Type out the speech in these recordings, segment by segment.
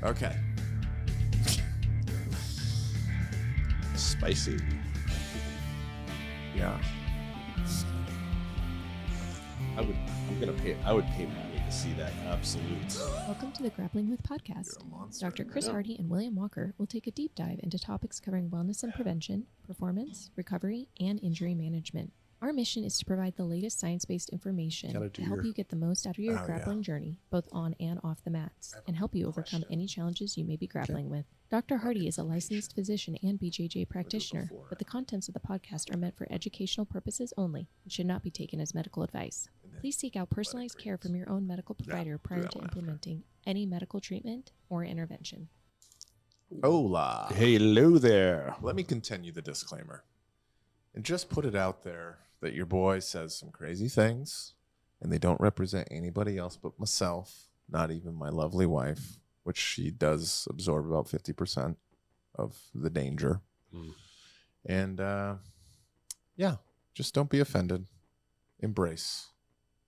Okay. Spicy. Yeah. I would pay money to see that. Absolute. Welcome to the Grappling With podcast. You're a monster. Dr. Chris Yeah. Hardy and William Walker will take a deep dive into topics covering wellness and prevention, performance, recovery, and injury management. Our mission is to provide the latest science-based information Gotta to do help your- you get the most out of your Oh, grappling yeah. journey, both on and off the mats, and help you overcome question. any challenges you may be grappling with. Dr. Hardy is a licensed physician and BJJ practitioner, before. but the contents of the podcast are meant for educational purposes only and should not be taken as medical advice. Please seek out personalized care from your own medical provider prior that to one after. implementing any medical treatment or intervention. Hola. Hello there. Let me continue the disclaimer and just put it out there that your boy says some crazy things and they don't represent anybody else but myself, not even my lovely wife, which she does absorb about 50% of the danger. Mm. And yeah, just don't be offended. Embrace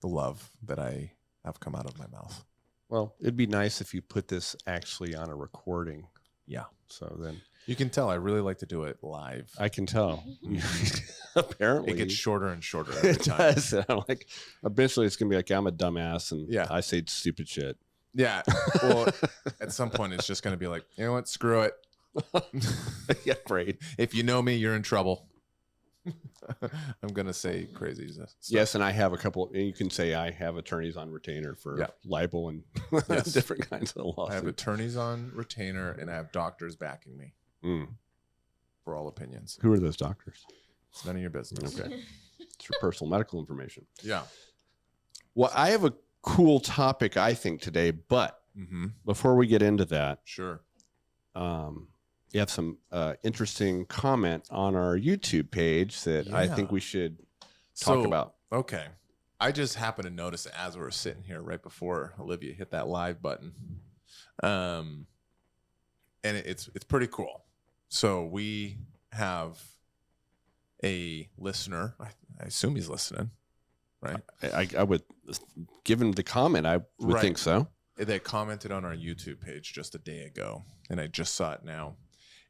the love that I have come out of my mouth. Well, it'd be nice if you put this actually on a recording. Yeah. So then You can tell I really like to do it live. I can tell. Apparently, It gets shorter and shorter every it time. does. And I'm like, eventually, it's gonna be like I'm a dumbass, and Yeah. I say stupid shit. Yeah. Well, at some point, it's just going to be like, you know what? Screw it. Yeah, right. If you know me, you're in trouble. I'm going to say crazy stuff. Yes, and I have a couple. And you can say I have attorneys on retainer for Yeah. libel and Yes. different kinds of lawsuits. I have attorneys on retainer and I have doctors backing me Mm. for all opinions. Who are those doctors? It's none of your business. Okay, it's your personal medical information. Yeah. Well, I have a cool topic, I think, today. But Mm-hmm. before we get into that, Sure. you have some interesting comment on our YouTube page that I think Yeah. we should talk about. Okay. I just happened to notice as we were sitting here right before Olivia hit that live button. And it's pretty cool. So we have a listener. I assume he's listening, right? I would, given the comment, I would Right. think so. They commented on our YouTube page just a day ago, and I just saw it now.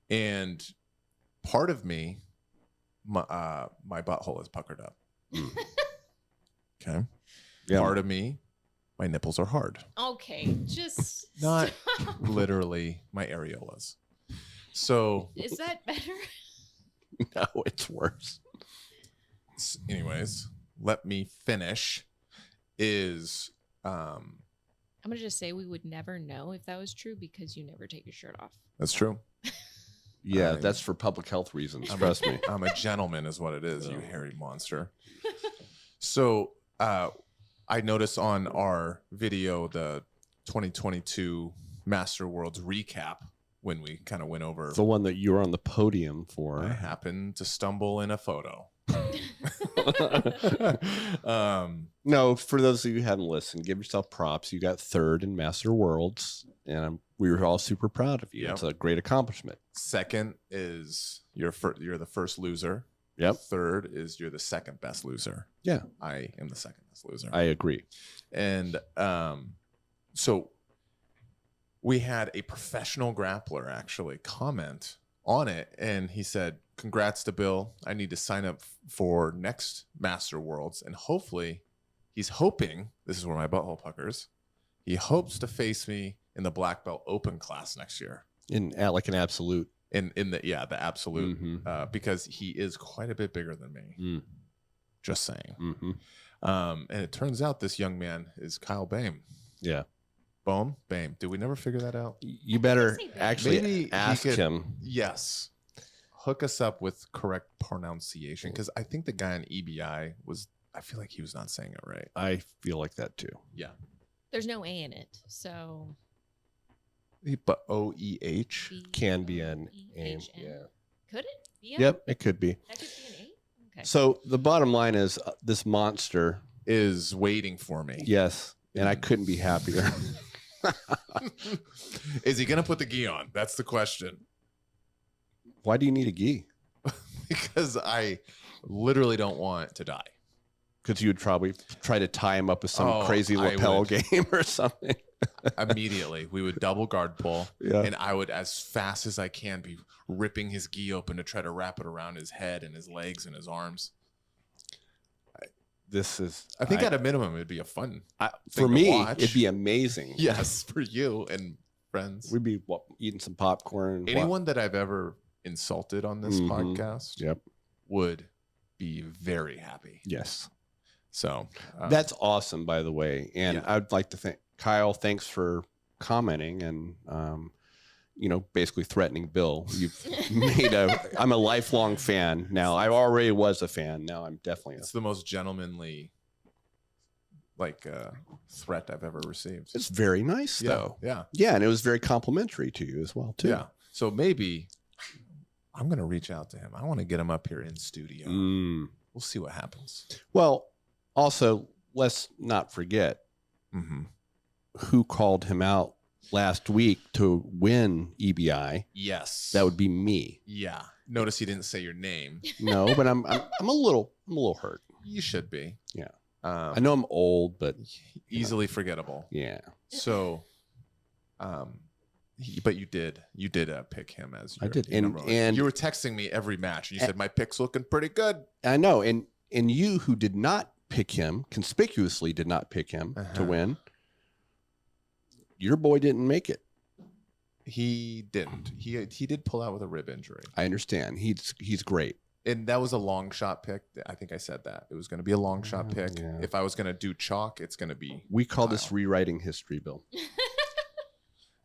And part of me, my butthole is puckered up. Okay. Yeah. Part of me, my nipples are hard. Okay, just Not stop. literally my areolas. So, Is that better? No, it's worse. anyways, let me finish. I'm gonna just say we would never know if that was true because you never take your shirt off. That's true. Yeah, I'm- that's for public health reasons. I'm Trust me. I'm a gentleman, is what it is. You Oh. hairy monster. So, I noticed on our video the 2022 Master Worlds recap when we kind of went over. The one that you were on the podium I for. happened to stumble in a photo. No, for those of you who hadn't listened, give yourself props. You got third in Master Worlds, and we were all super proud of you. Yep. It's a great accomplishment. Second is you're the first loser. Yep. Third is you're the second best loser. Yeah. I am the second best loser. I agree. And so we had a professional grappler actually comment on it, and he said, "Congrats to Bill. I need to sign up for next Master Worlds, and hopefully, he's hoping this is where my butthole puckers. He hopes to face me in the black belt open class next year, Like an absolute. in the absolute, Mhm. because he is quite a bit bigger than me. Mm. Just saying. Mm-hmm. And it turns out this young man is Kyle Bame. Yeah. Boom, Bame. Did we never figure that out? You better say Bame. actually Maybe he ask could- him. Yes. Hook us up with correct pronunciation, because I think the guy on EBI I feel like he was not saying it right. I feel like that too. Yeah. There's no A in it, so But OEH? Can be an aim. B-E-H-N. Yeah. Could it be? Yep, it could be. That could be an A. Okay. So the bottom line is this monster. Is waiting for me. Yes. And I couldn't be happier. Is he going to put the gi on? That's the question. Why do you need a gi? Because I literally don't want to die. Because you would probably try to tie him up with some Oh, crazy I lapel would. game or something. immediately we would double guard pull, Yeah. and I would, as fast as I can, be ripping his gi open to try to wrap it around his head and his legs and his arms. I think at a minimum it'd be a fun for thing to me, watch. it'd be amazing. Yes, for you and friends. We'd be eating some popcorn. Anyone that I've ever insulted on this podcast Yep. would be very happy. Yes. So That's awesome, by the way. And yeah. I'd like to thank Kyle. Thanks for commenting and, basically threatening Bill. You've I'm a lifelong fan now. I already was a fan. Now I'm definitely it's the most gentlemanly threat I've ever received. It's very nice though. Yeah. Yeah. And it was very complimentary to you as well, too. Yeah. So maybe I'm going to reach out to him. I want to get him up here in studio. We'll see what happens. Well, also, let's not forget who called him out last week to win EBI. Yes. That would be me. Yeah. Notice he didn't say your name. No, but I'm a little hurt. You should be. Yeah. I know I'm old, but easily forgettable. Yeah. So, but you did pick him as your, I did, and you were texting me every match. You said my pick's looking pretty good. I know, and you who did not pick him, conspicuously did not pick him to win. Your boy didn't make it. He didn't. He did pull out with a rib injury. I understand. He's great. And that was a long shot pick. I think I said that. It was going to be a long shot pick. Yeah. If I was going to do chalk, it's going to be We call this rewriting history, Bill.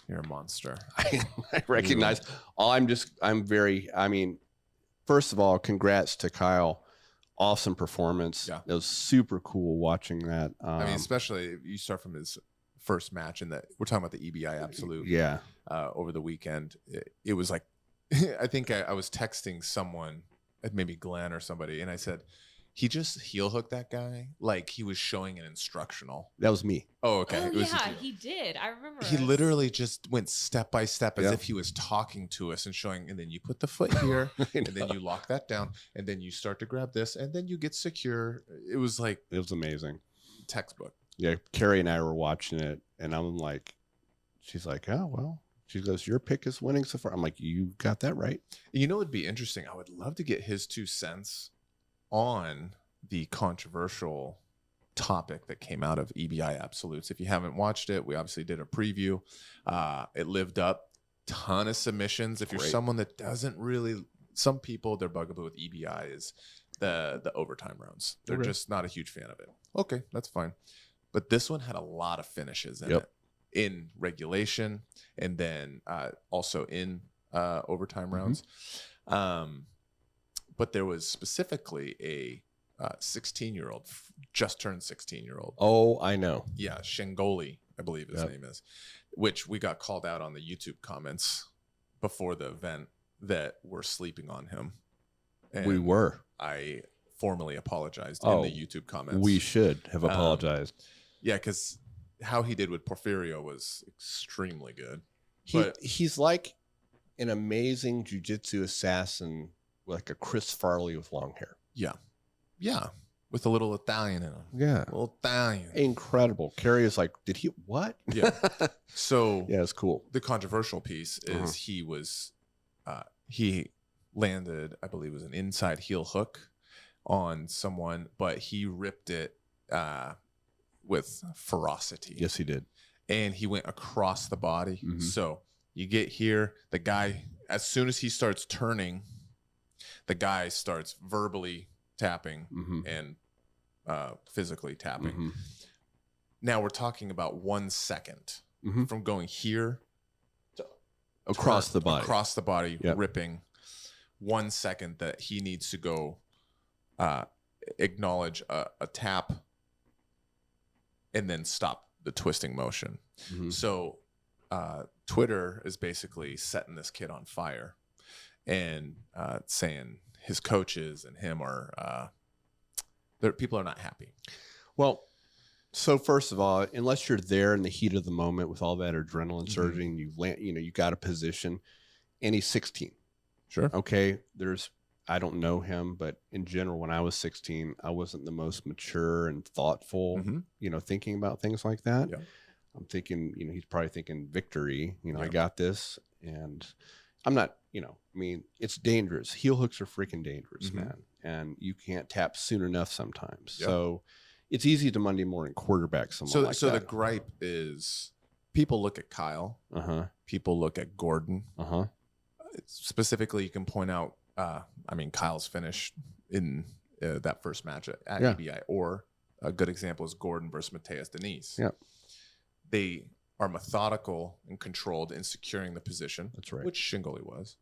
You're a monster. I recognize. First of all, congrats to Kyle. Awesome performance. Yeah. It was super cool watching that. Especially if you start from his first match and we're talking about the EBI Absolute. Yeah. Over the weekend. It was like, I think I was texting someone, maybe Glenn or somebody, and I said, he just heel hooked that guy like he was showing an instructional. That was me. Oh, okay. Oh, he did. I remember. He literally just went step by step as if he was talking to us and showing, and then you put the foot here, and then you lock that down, and then you start to grab this, and then you get secure. It was amazing. Textbook. Yeah, Carrie and I were watching it, and I'm like, she's like, oh, well. She goes, your pick is winning so far. I'm like, you got that right. You know, it'd be interesting. I would love to get his 2 cents on the controversial topic that came out of EBI Absolutes. If you haven't watched it, we obviously did a preview. It lived up. Ton of submissions. If you're someone that doesn't really, some people, their bugaboo with EBI is the overtime rounds. They're just not a huge fan of it. Okay, that's fine. But this one had a lot of finishes in it. In regulation, and then also in overtime rounds. But there was specifically a 16-year-old, just turned 16-year-old. Oh, I know. Yeah, Shengoli, I believe his name is, which we got called out on the YouTube comments before the event that we're sleeping on him. And we were. I formally apologized in the YouTube comments. We should have apologized. Yeah, because how he did with Porfirio was extremely good. He's like an amazing jiu-jitsu assassin, like a Chris Farley with long hair. Yeah. Yeah. With a little Italian in him. Yeah. A little Italian. Incredible. Carrie is like, did he, what? Yeah. So yeah, it's cool. The controversial piece is he landed, I believe it was an inside heel hook on someone, but he ripped it with ferocity. Yes, he did. And he went across the body. So you get here, the guy, as soon as he starts turning, the guy starts verbally tapping and physically tapping. Now we're talking about 1 second from going here to across the body, ripping. 1 second that he needs to go acknowledge a tap and then stop the twisting motion. So Twitter is basically setting this kid on fire and saying his coaches and him are people are not happy. Well, so first of all, unless you're there in the heat of the moment with all that adrenaline surging, you got a position, and he's 16. Sure. Okay. I don't know him, but in general, when I was 16, I wasn't the most mature and thoughtful, thinking about things like that. Yeah. I'm thinking, he's probably thinking victory. I Yeah. got this, and I'm not. I mean, it's dangerous. Heel hooks are freaking dangerous, Mhm. man, and you can't tap soon enough sometimes. Yeah. So it's easy to Monday morning quarterback someone like So the that. gripe is people look at Kyle, people look at Gordon. Specifically, you can point out. Kyle's finish in that first match at Yeah. EBI, or a good example is Gordon versus Mateus Denise. Yeah. They are methodical and controlled in securing the position. That's right. Which Shingoli was.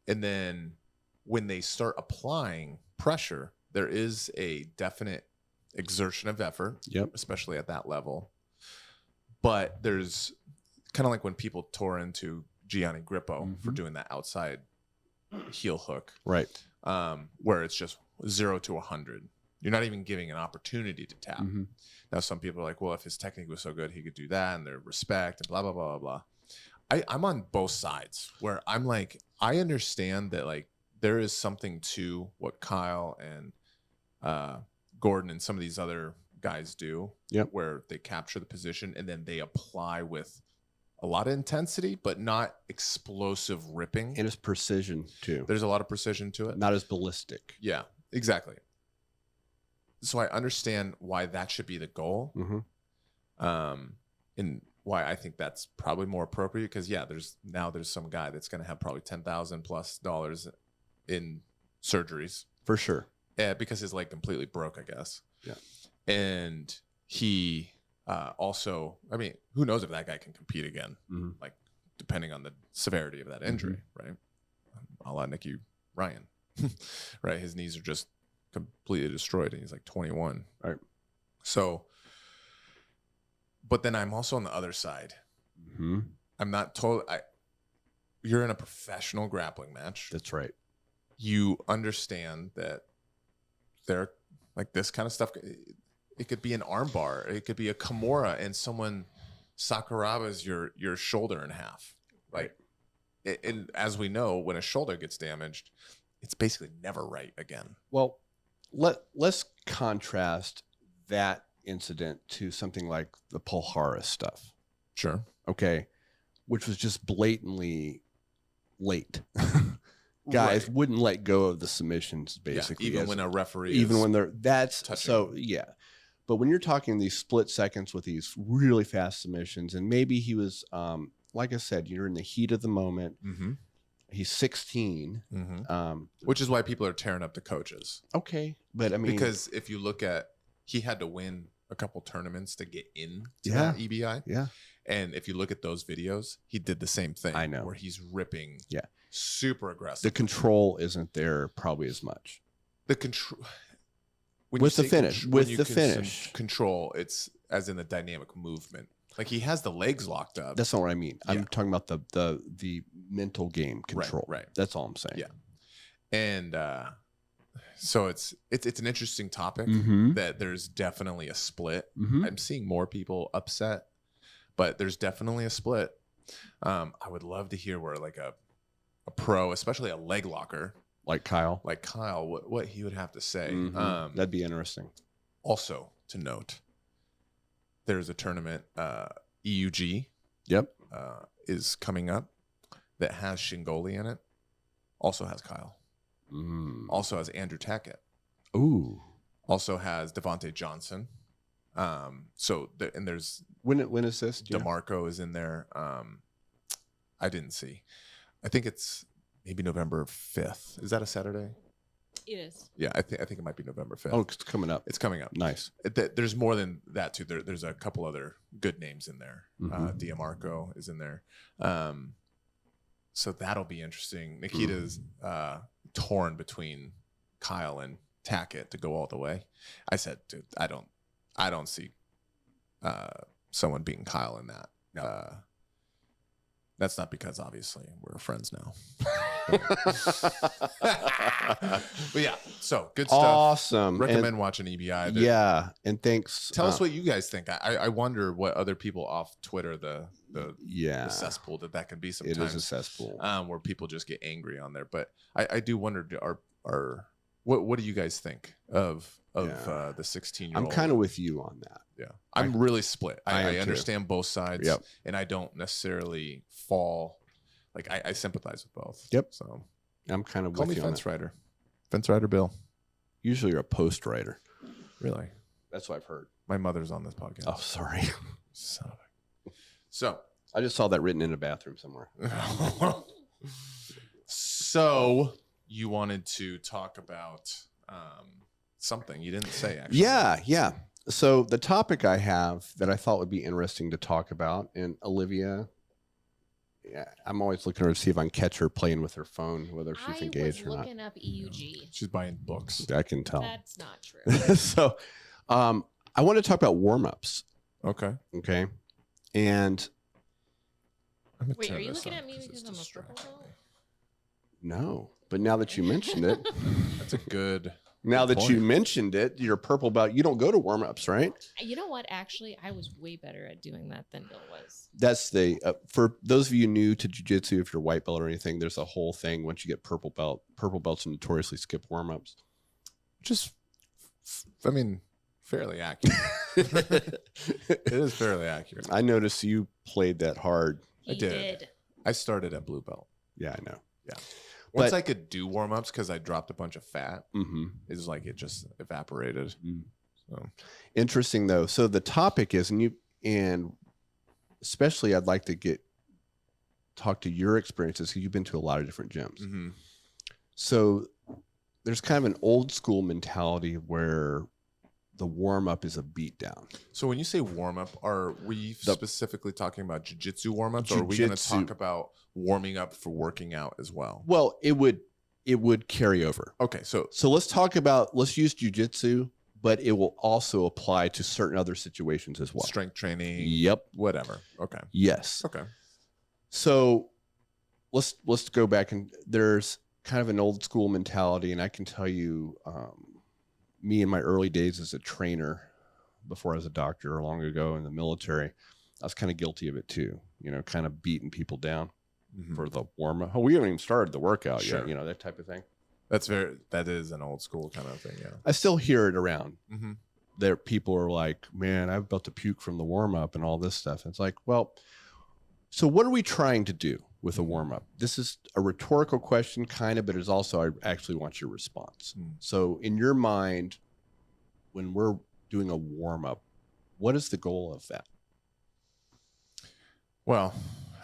And then when they start applying pressure, there is a definite exertion of effort, Yep. especially at that level. But there's kind of like when people tore into Gianni Grippo for doing that outside heel hook, Right. where it's just 0 to 100. You're not even giving an opportunity to tap. Now, some people are like, well, if his technique was so good, he could do that, and their respect, and blah, blah, blah, blah, blah. I'm on both sides, where I'm like, I understand that, like, there is something to what Kyle and Gordon and some of these other guys do, where they capture the position, and then they apply with a lot of intensity, but not explosive ripping. And it's precision, too. There's a lot of precision to it. Not as ballistic. Yeah, exactly. So I understand why that should be the goal, and why I think that's probably more appropriate. Because there's some guy that's going to have probably $10,000+ in surgeries For sure. because his leg completely broke, I guess. Yeah, and he also, I mean, who knows if that guy can compete again? Like, depending on the severity of that injury, right? A la Nicky Ryan, right? His knees are just completely destroyed, and he's like 21, right? So, but then I'm also on the other side. I'm not totally. You're in a professional grappling match. That's right. You understand that there, like, this kind of stuff. It could be an armbar. It could be a Kimura, and someone Sakurabas your shoulder in half. Like, and as we know, when a shoulder gets damaged, it's basically never right again. Well, let's contrast that incident to something like the Polhara stuff. Sure. Okay. Which was just blatantly late. Guys wouldn't let go of the submissions, basically. Even when a referee even when they're touching. So but when you're talking these split seconds with these really fast submissions, and maybe he was like I said, you're in the heat of the moment. He's 16. Which is why people are tearing up the coaches. Okay. But I mean, because if you look at, he had to win a couple tournaments to get in to that EBI. Yeah. And if you look at those videos, he did the same thing. I know. Where he's ripping super aggressive. The control isn't there probably as much. The control. With the finish. Control, it's as in the dynamic movement. Like, he has the legs locked up. That's not what I mean. I'm talking about the mental game control. Right. That's all I'm saying. Yeah. And so it's an interesting topic that there's definitely a split. I'm seeing more people upset, but there's definitely a split. I would love to hear where, like, a pro, especially a leg locker like Kyle, what he would have to say. That'd be interesting. Also to note, there's a tournament, EUG. Is coming up that has Shingoli in it. Also has Kyle. Also has Andrew Tackett. Ooh. Also has Devontae Johnson. And there's when is this? DeMarco is in there. I didn't see. I think it's maybe November 5th. Is that a Saturday? It is. Yeah, I think it might be November 5th. Oh, it's coming up. It's coming up. Nice. There's more than that too. There's a couple other good names in there. DiMarco is in there. So that'll be interesting. Nikita's torn between Kyle and Tackett to go all the way. I said, dude, I don't see someone beating Kyle in that. That's not because, obviously, we're friends now. But yeah, so good stuff. Awesome. Recommend watching EBI. Yeah, and thanks. Tell us what you guys think. I wonder what other people off Twitter, the cesspool that can be sometimes. It is a cesspool. Where people just get angry on there. But I do wonder, are What do you guys think of the 16-year-old? I'm kind of with you on that. Yeah, I'm really split. I I understand both sides, Yep. and I don't necessarily fall. Like I sympathize with both. Yep. So I'm kind of call with me you on fence that. rider. Fence rider Bill. Usually you're a post writer. Really? That's what I've heard. My mother's on this podcast. Oh, sorry. Son of a. So I just saw that written in a bathroom somewhere. so you wanted to talk about something you didn't say, actually. Yeah. So the topic I have that I thought would be interesting to talk about, and Olivia, I'm always looking at her to see if I can catch her playing with her phone, whether she's engaged or I was not. looking up EUG. She's buying books. I can tell. That's not true. So I want to talk about warm-ups. Okay. Okay. And I'm gonna Wait, tear are you this looking up at me 'cause because it's I'm a purple distracting belt? no, but now that you mentioned it, That's a good. now Good that you point. mentioned it, your purple belt, you don't go to warm-ups, right? You know what? Actually, I was way better at doing that than Bill was. That's the for those of you new to jiu-jitsu, if you're white belt or anything, there's a whole thing. Once you get purple belts notoriously skip warm-ups. Just, I mean, fairly accurate. It is fairly accurate. I noticed you played that hard. I did. I started at blue belt. Yeah, I know. Once But- I could do warm ups because I dropped a bunch of fat, Mm-hmm. it's like it just evaporated. So Interesting though. So the topic is, and especially I'd like to talk to your experiences because you've been to a lot of different gyms. mhm. So there's kind of an old school mentality where the warm up is a beatdown. So when you say warm up, are we specifically talking about jiu-jitsu warm ups, or are we going to Jiu-jitsu. talk about warming up for working out as well? Well, it would carry over. Okay, so So let's use jujitsu, but it will also apply to certain other situations as well. strength training, Yep. whatever. Okay, Yes. okay. So let's go back, and there's kind of an old school mentality, and I can tell you, me in my early days as a trainer, before I was a doctor long ago in the military, I was kind of guilty of it too. Kind of beating people down Mhm. for the warm up. Oh, we haven't even started the workout Sure. yet. That type of thing. That is an old school kind of thing. Yeah. I still hear it around. Mm-hmm. There, people are like, "Man, I'm about to puke from the warm up and all this stuff." And it's like, well, so what are we trying to do with a warm up? This is a rhetorical question, kind of, but it's also I actually want your response. Mm. So, in your mind, when we're doing a warm up, what is the goal of that? Well,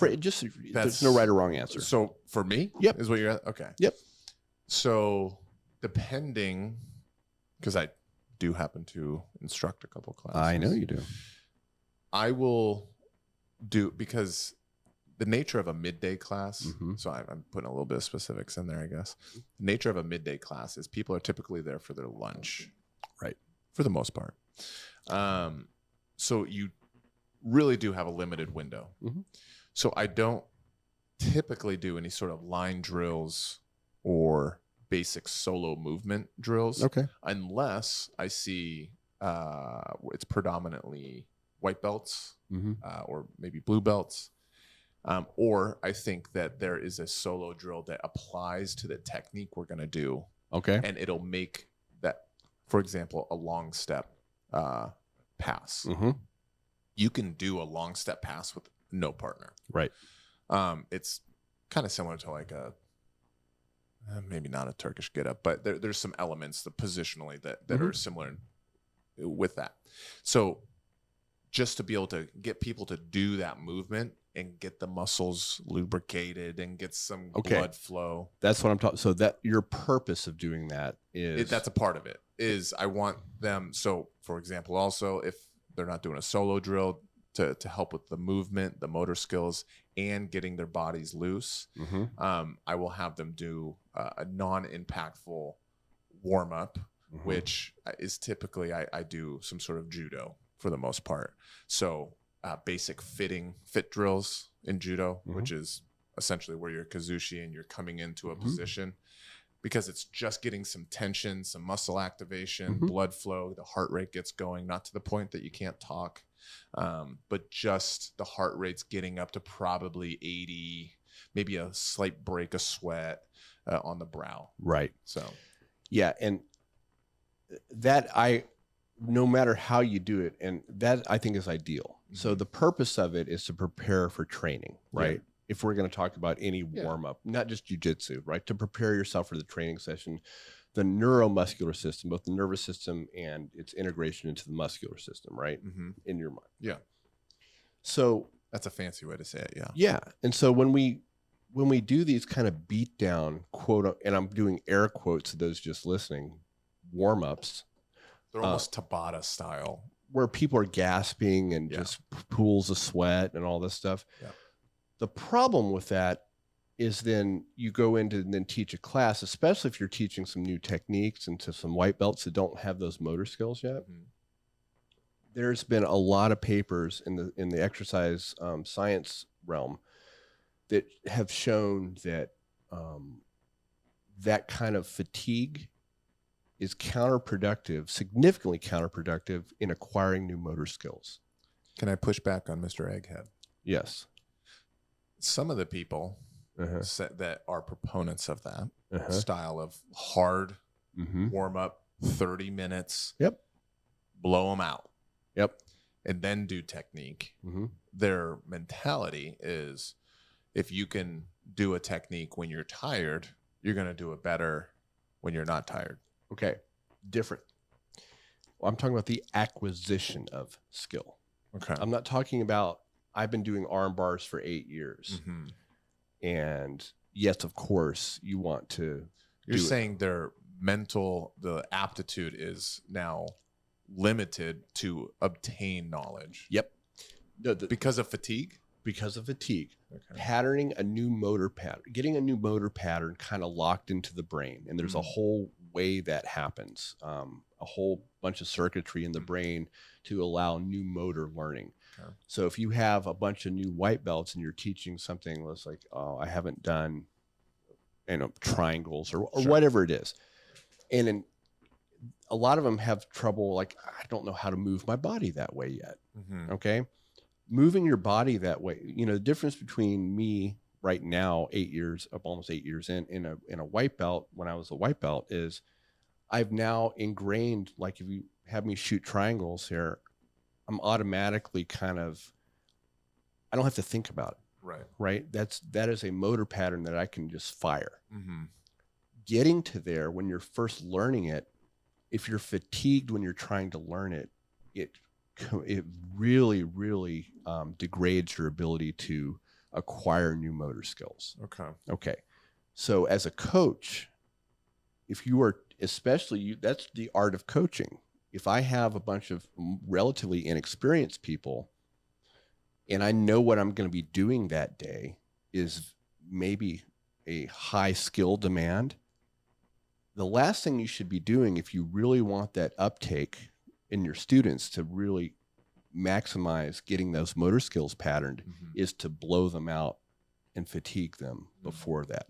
There's no right or wrong answer. So for me, Yep. is what you're at? Okay. Yep. So depending, because I do happen to instruct a couple classes. I know you do. I will do, because the nature of a midday class, Mhm. so I'm putting a little bit of specifics in there, I guess. The nature of a midday class is people are typically there for their lunch. Right. For the most part. So you really do have a limited window. Mhm. So I don't typically do any sort of line drills or basic solo movement drills Okay. unless I see it's predominantly white belts Mm-hmm. or maybe blue belts. Or I think that there is a solo drill that applies to the technique we're going to do, Okay. and it'll make that, for example, a long step pass. Mm-hmm. You can do a long step pass with no partner. Right. It's kind of similar to like a maybe not a Turkish get up, but there's some elements positionally that Mhm. are similar with that. So just to be able to get people to do that movement and get the muscles lubricated and get some Okay. blood flow. That's what I'm talking. So that your purpose of doing that is That's a part of it. Is I want them. So, for example, also if they're not doing a solo drill, to help with the movement, the motor skills, and getting their bodies loose, Mhm. I will have them do a non-impactful warm up, Mhm. which is typically I do some sort of judo for the most part. So basic fit drills in judo, Mhm. which is essentially where you're kazushi and you're coming into a Mhm. position, because it's just getting some tension, some muscle activation, Mhm. blood flow, the heart rate gets going, not to the point that you can't talk, but just the heart rate's getting up to probably 80, maybe a slight break of sweat on the brow. Right. So Yeah, and no matter how you do it, and that I think is ideal. So the purpose of it is to prepare for training, right? Yeah. If we're going to talk about any warm up, not just jujitsu, right? To prepare yourself for the training session, the neuromuscular system, both the nervous system and its integration into the muscular system, right? In your mind. Yeah. So That's a fancy way to say it. Yeah. yeah. And so when we do these kind of beat down quote, and I'm doing air quotes to those just listening, warm ups, They're almost Tabata style. where people are gasping and just pools of sweat and all this stuff. Yeah. The problem with that is then you go into and then teach a class, especially if you're teaching some new techniques and to some white belts that don't have those motor skills yet. There's been a lot of papers in the exercise science realm that have shown that that kind of fatigue is counterproductive, significantly counterproductive in acquiring new motor skills. Can I push back on Mr. Egghead? Yes. Some of the people that are proponents of that style of hard warm up, 30 minutes. Yep. Blow them out. Yep. And then do technique. Their mentality is if you can do a technique when you're tired, you're going to do it better when you're not tired. Okay. Different. Well, I'm talking about the acquisition of skill. Okay. I'm not talking about, I've been doing arm bars for 8 years. And yes, of course, you want to. You're saying their mental, the aptitude is now limited to obtain knowledge. Yep. No, because of fatigue? Because of fatigue. Okay. Patterning a new motor pattern, getting a new motor pattern kind of locked into the brain. And there's a whole way that happens, a whole bunch of circuitry in the brain to allow new motor learning. Okay. So if you have a bunch of new white belts and you're teaching something that's like, oh, I haven't done, triangles or whatever it is. And then a lot of them have trouble, like, I don't know how to move my body that way yet. Okay. Moving your body that way, the difference between me right now, almost 8 years in a white belt, when I was a white belt, is I've now ingrained, like if you have me shoot triangles here, I'm automatically I don't have to think about it. Right. That is a motor pattern that I can just fire. Getting to there when you're first learning it, if you're fatigued when you're trying to learn it, it really, really degrades your ability to acquire new motor skills. Okay. So as a coach, if you are, that's the art of coaching. If I have a bunch of relatively inexperienced people and I know what I'm going to be doing that day is maybe a high skill demand, the last thing you should be doing if you really want that uptake in your students to really maximize getting those motor skills patterned is to blow them out and fatigue them before that.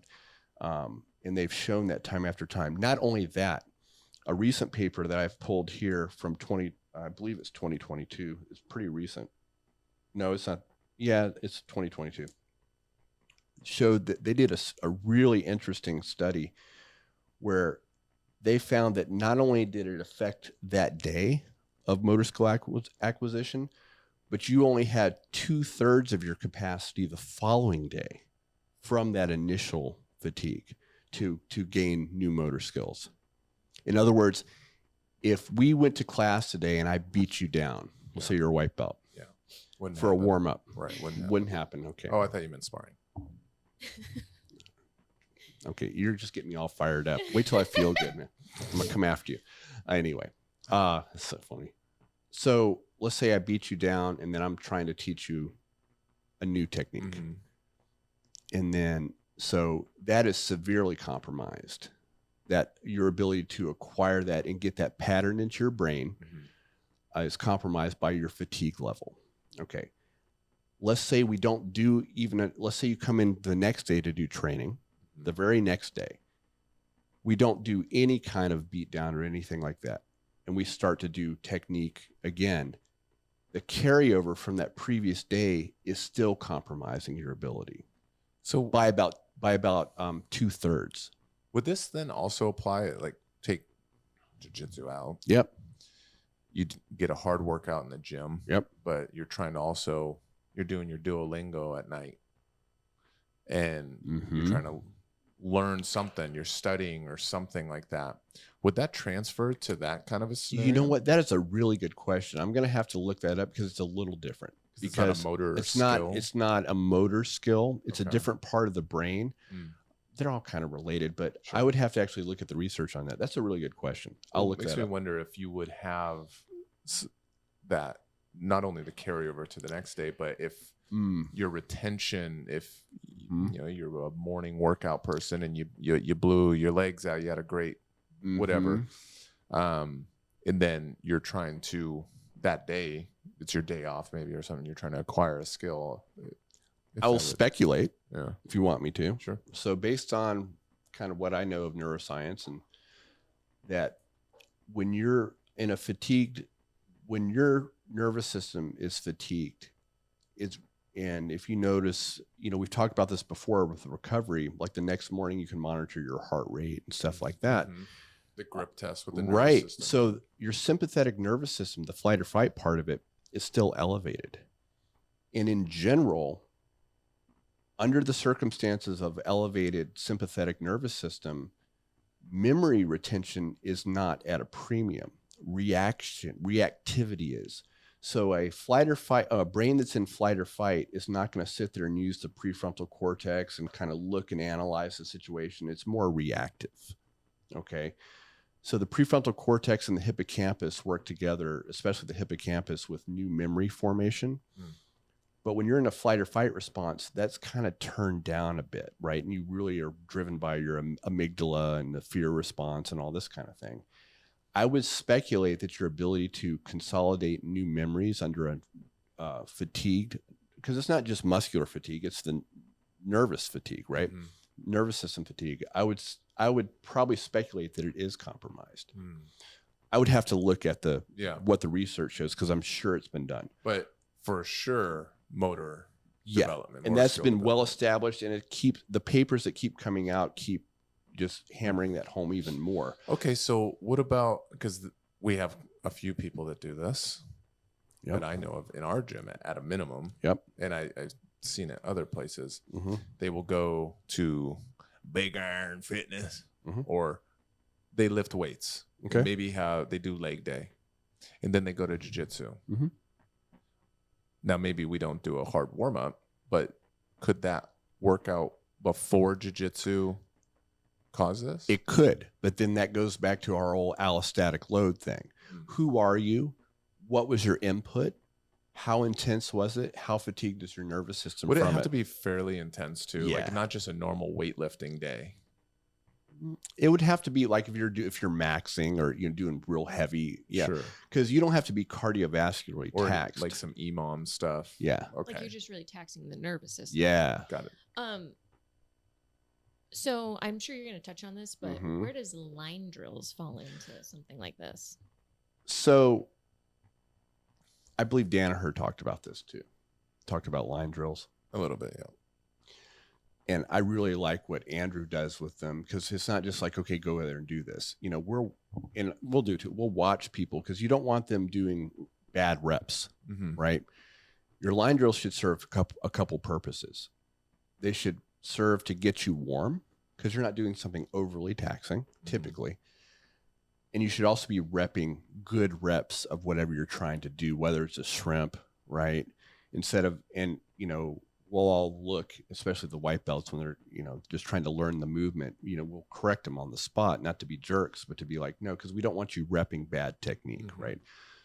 And they've shown that time after time. Not only that, a recent paper that I've pulled here from I believe it's 2022. It's pretty recent. No, it's not. Yeah, it's 2022. Showed that they did a really interesting study where they found that not only did it affect that day of motor skill acquisition, but you only had 2/3 of your capacity the following day from that initial fatigue to gain new motor skills. In other words, if we went to class today and I beat you down, let's say you're a white belt, for a warm up, right? Wouldn't happen. Okay. Oh, I thought you meant sparring. Okay, you're just getting me all fired up. Wait till I feel good, man. I'm gonna come after you. Anyway, that's so funny. So let's say I beat you down, and then I'm trying to teach you a new technique, and then so that is severely compromised. That your ability to acquire that and get that pattern into your brain is compromised by your fatigue level. Okay, let's say we don't do let's say you come in the next day to do training. The very next day, we don't do any kind of beat down or anything like that. And we start to do technique again. The carryover from that previous day is still compromising your ability. So by about 2/3. Would this then also apply, like take jiu-jitsu out. Yep. You get a hard workout in the gym. Yep. But you're trying to also, you're doing your Duolingo at night. And you're trying to learn something, you're studying or something like that. Would that transfer to that kind of a scenario? You know what? That is a really good question. I'm going to have to look that up because it's a little different. Because it's not a motor it's skill. It's not a motor skill. It's a Okay. different part of the brain. They're all kind of related, but I would have to actually look at the research on that. That's a really good question. I'll look that up. Makes me wonder if you would have that, not only the carryover to the next day, but if your retention, if you know you're a morning workout person and you blew your legs out, you had a great whatever, and then you're trying to, that day, it's your day off maybe or something, you're trying to acquire a skill. I will speculate if you want me to. Sure. So based on kind of what I know of neuroscience, and that when you're in a fatigued, when your nervous system is fatigued, and if you notice, you know, we've talked about this before with the recovery, like the next morning you can monitor your heart rate and stuff like that. The grip test with the nervous system. So your sympathetic nervous system, the flight or fight part of it, is still elevated. And in general, under the circumstances of elevated sympathetic nervous system, memory retention is not at a premium. Reactivity is. So a flight or fight, a brain that's in flight or fight is not going to sit there and use the prefrontal cortex and kind of look and analyze the situation. It's more reactive. Okay. So the prefrontal cortex and the hippocampus work together, especially the hippocampus, with new memory formation. But when you're in a flight or fight response, that's kind of turned down a bit, right? And you really are driven by your amygdala and the fear response and all this kind of thing. I would speculate that your ability to consolidate new memories under a fatigued, because it's not just muscular fatigue, it's the nervous fatigue, right? Nervous system fatigue. I would probably speculate that it is compromised. I would have to look at what the research shows, because I'm sure it's been done. But for sure, motor development. And that's been well established, and it keeps the papers that keep coming out keep just hammering that home even more. Okay, so what about, because we have a few people that do this that I know of in our gym at a minimum. And I've seen it other places. They will go to Big Iron Fitness or they lift weights. Maybe they do leg day, and then they go to jiu-jitsu. Now, maybe we don't do a hard warm-up, but could that workout before jiu-jitsu cause this? It could, but then that goes back to our old allostatic load thing. Who are you? What was your input? How intense was it? How fatigued is your nervous system? Would it have to be fairly intense too? Yeah. Like not just a normal weightlifting day? It would have to be like if you're maxing or you're doing real heavy, because you don't have to be cardiovascularly taxed, like some EMOM stuff. Okay. Like you're just really taxing the nervous system. Got it. So I'm sure you're going to touch on this, but where does line drills fall into something like this? So I believe Danaher talked about this too. Talked about line drills a little bit, And I really like what Andrew does with them, because it's not just like, okay, go there and do this. You know, we'll do it too. We'll watch people, because you don't want them doing bad reps, right? Your line drills should serve a couple purposes. They should serve to get you warm, because you're not doing something overly taxing typically. And you should also be repping good reps of whatever you're trying to do, whether it's a shrimp, right? We'll all look, especially the white belts, when they're, just trying to learn the movement, we'll correct them on the spot, not to be jerks, but to be like, no, because we don't want you repping bad technique, right?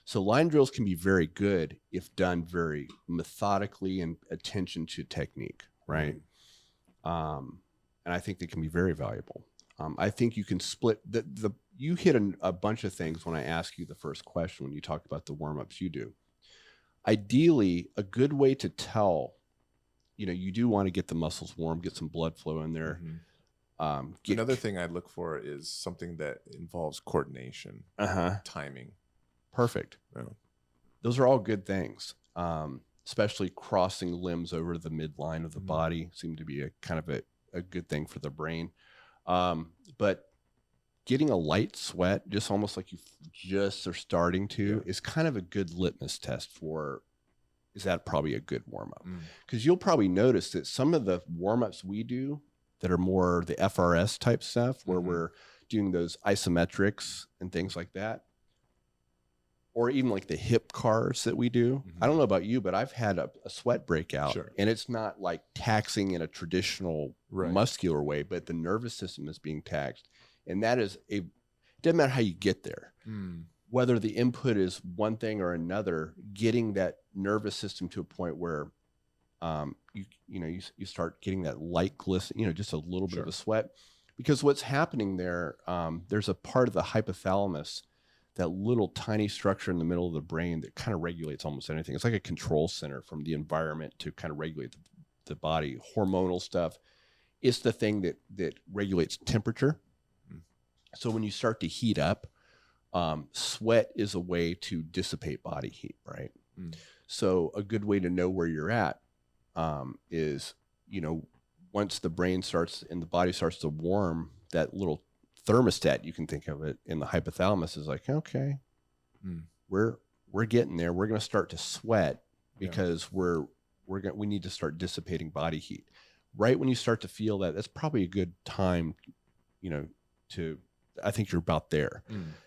So line drills can be very good if done very methodically and attention to technique, right? And I think they can be very valuable. I think you can split you hit a bunch of things when I ask you the first question, when you talk about the warm-ups you do. Ideally, a good way to tell, you do want to get the muscles warm, get some blood flow in there. Another thing I'd look for is something that involves coordination, timing. Perfect. Those are all good things, especially crossing limbs over the midline of the body seem to be a kind of a good thing for the brain. But getting a light sweat, just almost like you just are starting to, is kind of a good litmus test for, is that probably a good warm up? Because you'll probably notice that some of the warm ups we do that are more the FRS type stuff, where we're doing those isometrics and things like that, or even like the hip cars that we do. I don't know about you, but I've had a sweat breakout, and it's not like taxing in a traditional muscular way, but the nervous system is being taxed. And that is it doesn't matter how you get there, whether the input is one thing or another, getting that nervous system to a point where you start getting that light glisten, just a little bit of a sweat, because what's happening there, there's a part of the hypothalamus, that little tiny structure in the middle of the brain that kind of regulates almost anything. It's like a control center from the environment to kind of regulate the body, hormonal stuff. It's the thing that regulates temperature. So when you start to heat up, sweat is a way to dissipate body heat, right? So a good way to know where you're at is, once the brain starts and the body starts to warm, that little thermostat, you can think of it in the hypothalamus, is like, okay, we're getting there. We're going to start to sweat because we need to start dissipating body heat. Right when you start to feel that, that's probably a good time, I think you're about there,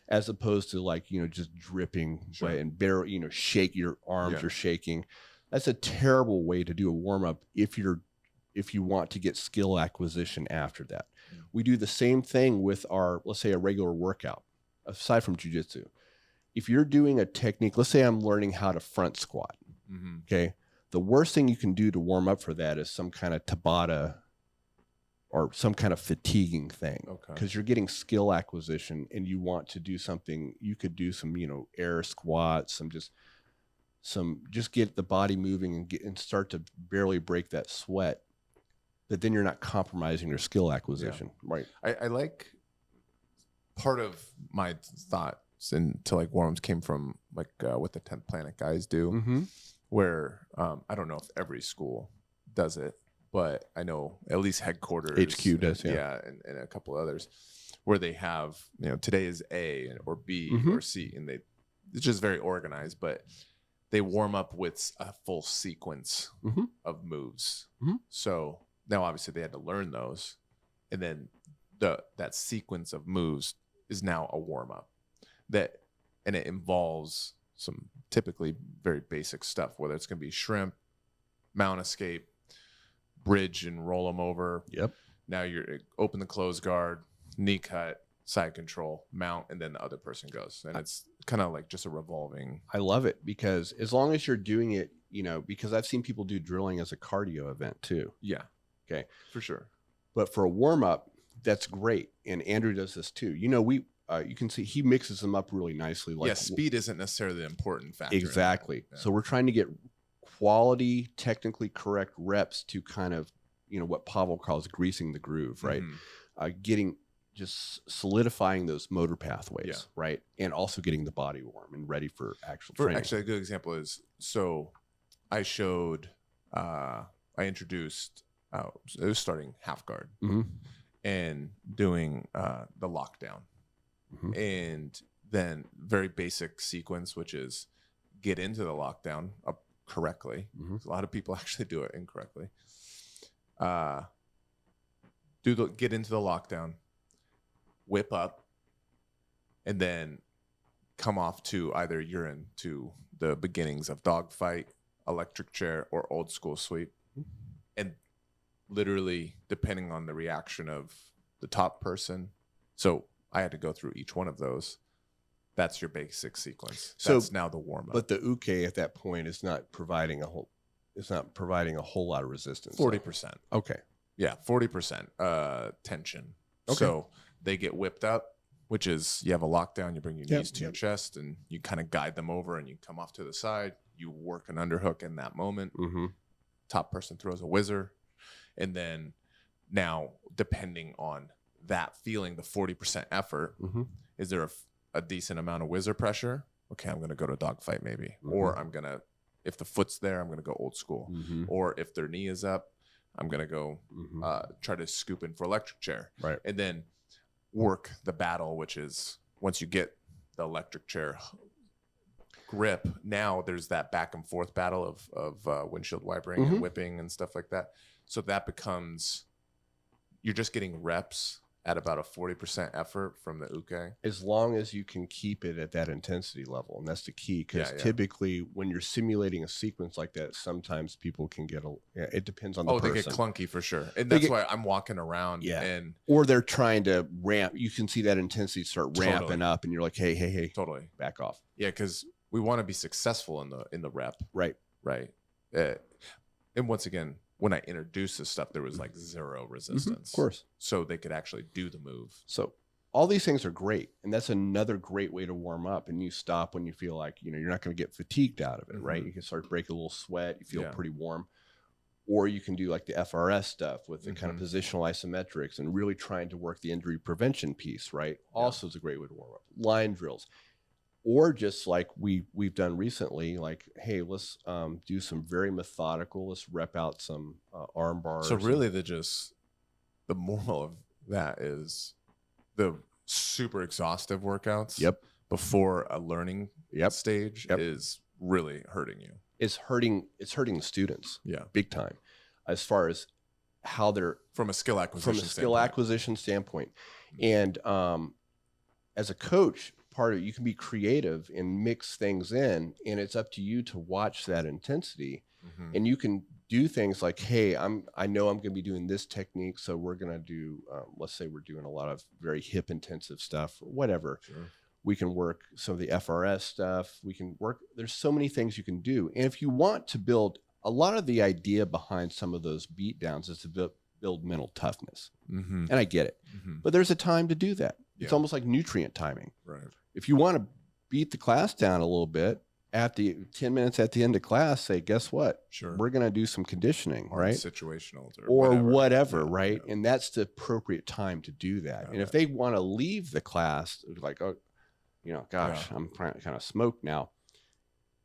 as opposed to like, just dripping sweat and barely, shake your arms are shaking. That's a terrible way to do a warm up if you want to get skill acquisition after that. We do the same thing with our, let's say, a regular workout, aside from jujitsu. If you're doing a technique, let's say I'm learning how to front squat. Okay. The worst thing you can do to warm up for that is some kind of Tabata or some kind of fatiguing thing. Because you're getting skill acquisition and you want to do something. You could do some, air squats, just get the body moving and start to barely break that sweat. But then you're not compromising your skill acquisition. Right. I like, part of my thoughts into like warm-ups came from like what the 10th Planet guys do, where I don't know if every school does it, but I know at least headquarters HQ does, and a couple others, where they have, today is A or B or C, and it's just very organized, but they warm up with a full sequence of moves. So now, obviously, they had to learn those, and then that sequence of moves is now a warm up. And it involves some typically very basic stuff, whether it's going to be shrimp, mount escape, bridge and roll them over. Now you're open the close guard, knee cut, side control, mount, and then the other person goes, and it's kind of like just a revolving. I love it, because as long as you're doing it, because I've seen people do drilling as a cardio event too. Okay. For sure. But for a warm up, that's great. And Andrew does this too. You can see he mixes them up really nicely. Like, speed isn't necessarily the important factor. Exactly. So we're trying to get quality, technically correct reps to kind of, what Pavel calls greasing the groove, right? Getting, just solidifying those motor pathways, right? And also getting the body warm and ready for actual training. Actually, a good example is, so I introduced, it was starting half guard and doing the lockdown, and then very basic sequence, which is get into the lockdown correctly. A lot of people actually do it incorrectly. Get into the lockdown, whip up, and then come off to either you're into the beginnings of dogfight, electric chair, or old school sweep. And literally, depending on the reaction of the top person, so I had to go through each one of those. That's your basic sequence. That's now the warm up. But the uke at that point is not providing a whole lot of resistance. 40%. Okay. Yeah, 40% tension. Okay. So they get whipped up, which is you have a lockdown, you bring your knees to your chest, and you kind of guide them over, and you come off to the side. You work an underhook in that moment. Top person throws a whizzer. And then now, depending on that feeling, the 40% effort, is there a decent amount of whizzer pressure? Okay, I'm going to go to dogfight maybe. Or I'm going to, if the foot's there, I'm going to go old school. Or if their knee is up, I'm going to go try to scoop in for electric chair. Right. And then work the battle, which is once you get the electric chair grip, now there's that back and forth battle of windshield wipering and whipping and stuff like that. So that becomes, you're just getting reps at about a 40% effort from the uke. As long as you can keep it at that intensity level. And that's the key, because typically when you're simulating a sequence like that, sometimes people can get it depends on the person. They get clunky for sure. And that's why I'm walking around. And or they're trying to ramp. You can see that intensity start ramping up and you're like, hey, totally back off. Yeah, because we want to be successful in the rep. Right. And once again, when I introduced this stuff, there was like zero resistance. Of course. So they could actually do the move. So all these things are great. And that's another great way to warm up. And you stop when you feel like, you're not going to get fatigued out of it, right? You can start breaking a little sweat. You feel pretty warm. Or you can do like the FRS stuff with the kind of positional isometrics and really trying to work the injury prevention piece, right? Also is a great way to warm up. Line drills. Or just like we've done recently, like, hey, let's do some very methodical. Let's rep out some arm bars. So really, the moral of that is the super exhaustive workouts. Before a learning stage is really hurting you. It's hurting the students. Big time, as far as how they're from a skill acquisition standpoint. And as a coach, part of it, you can be creative and mix things in, and it's up to you to watch that intensity. And you can do things like, hey, I know I'm going to be doing this technique, so we're going to do let's say we're doing a lot of very hip intensive stuff or whatever. We can work some of the FRS stuff. We can work, there's so many things you can do. And if you want to build, a lot of the idea behind some of those beat downs is to build mental toughness. And I get it, but there's a time to do that. It's almost like nutrient timing. If you want to beat the class down a little bit, at the 10 minutes at the end of class, say, guess what? We're going to do some conditioning, right? Situationals or whatever, right? And that's the appropriate time to do that. And if they want to leave the class, like, oh, gosh, I'm kind of smoked now.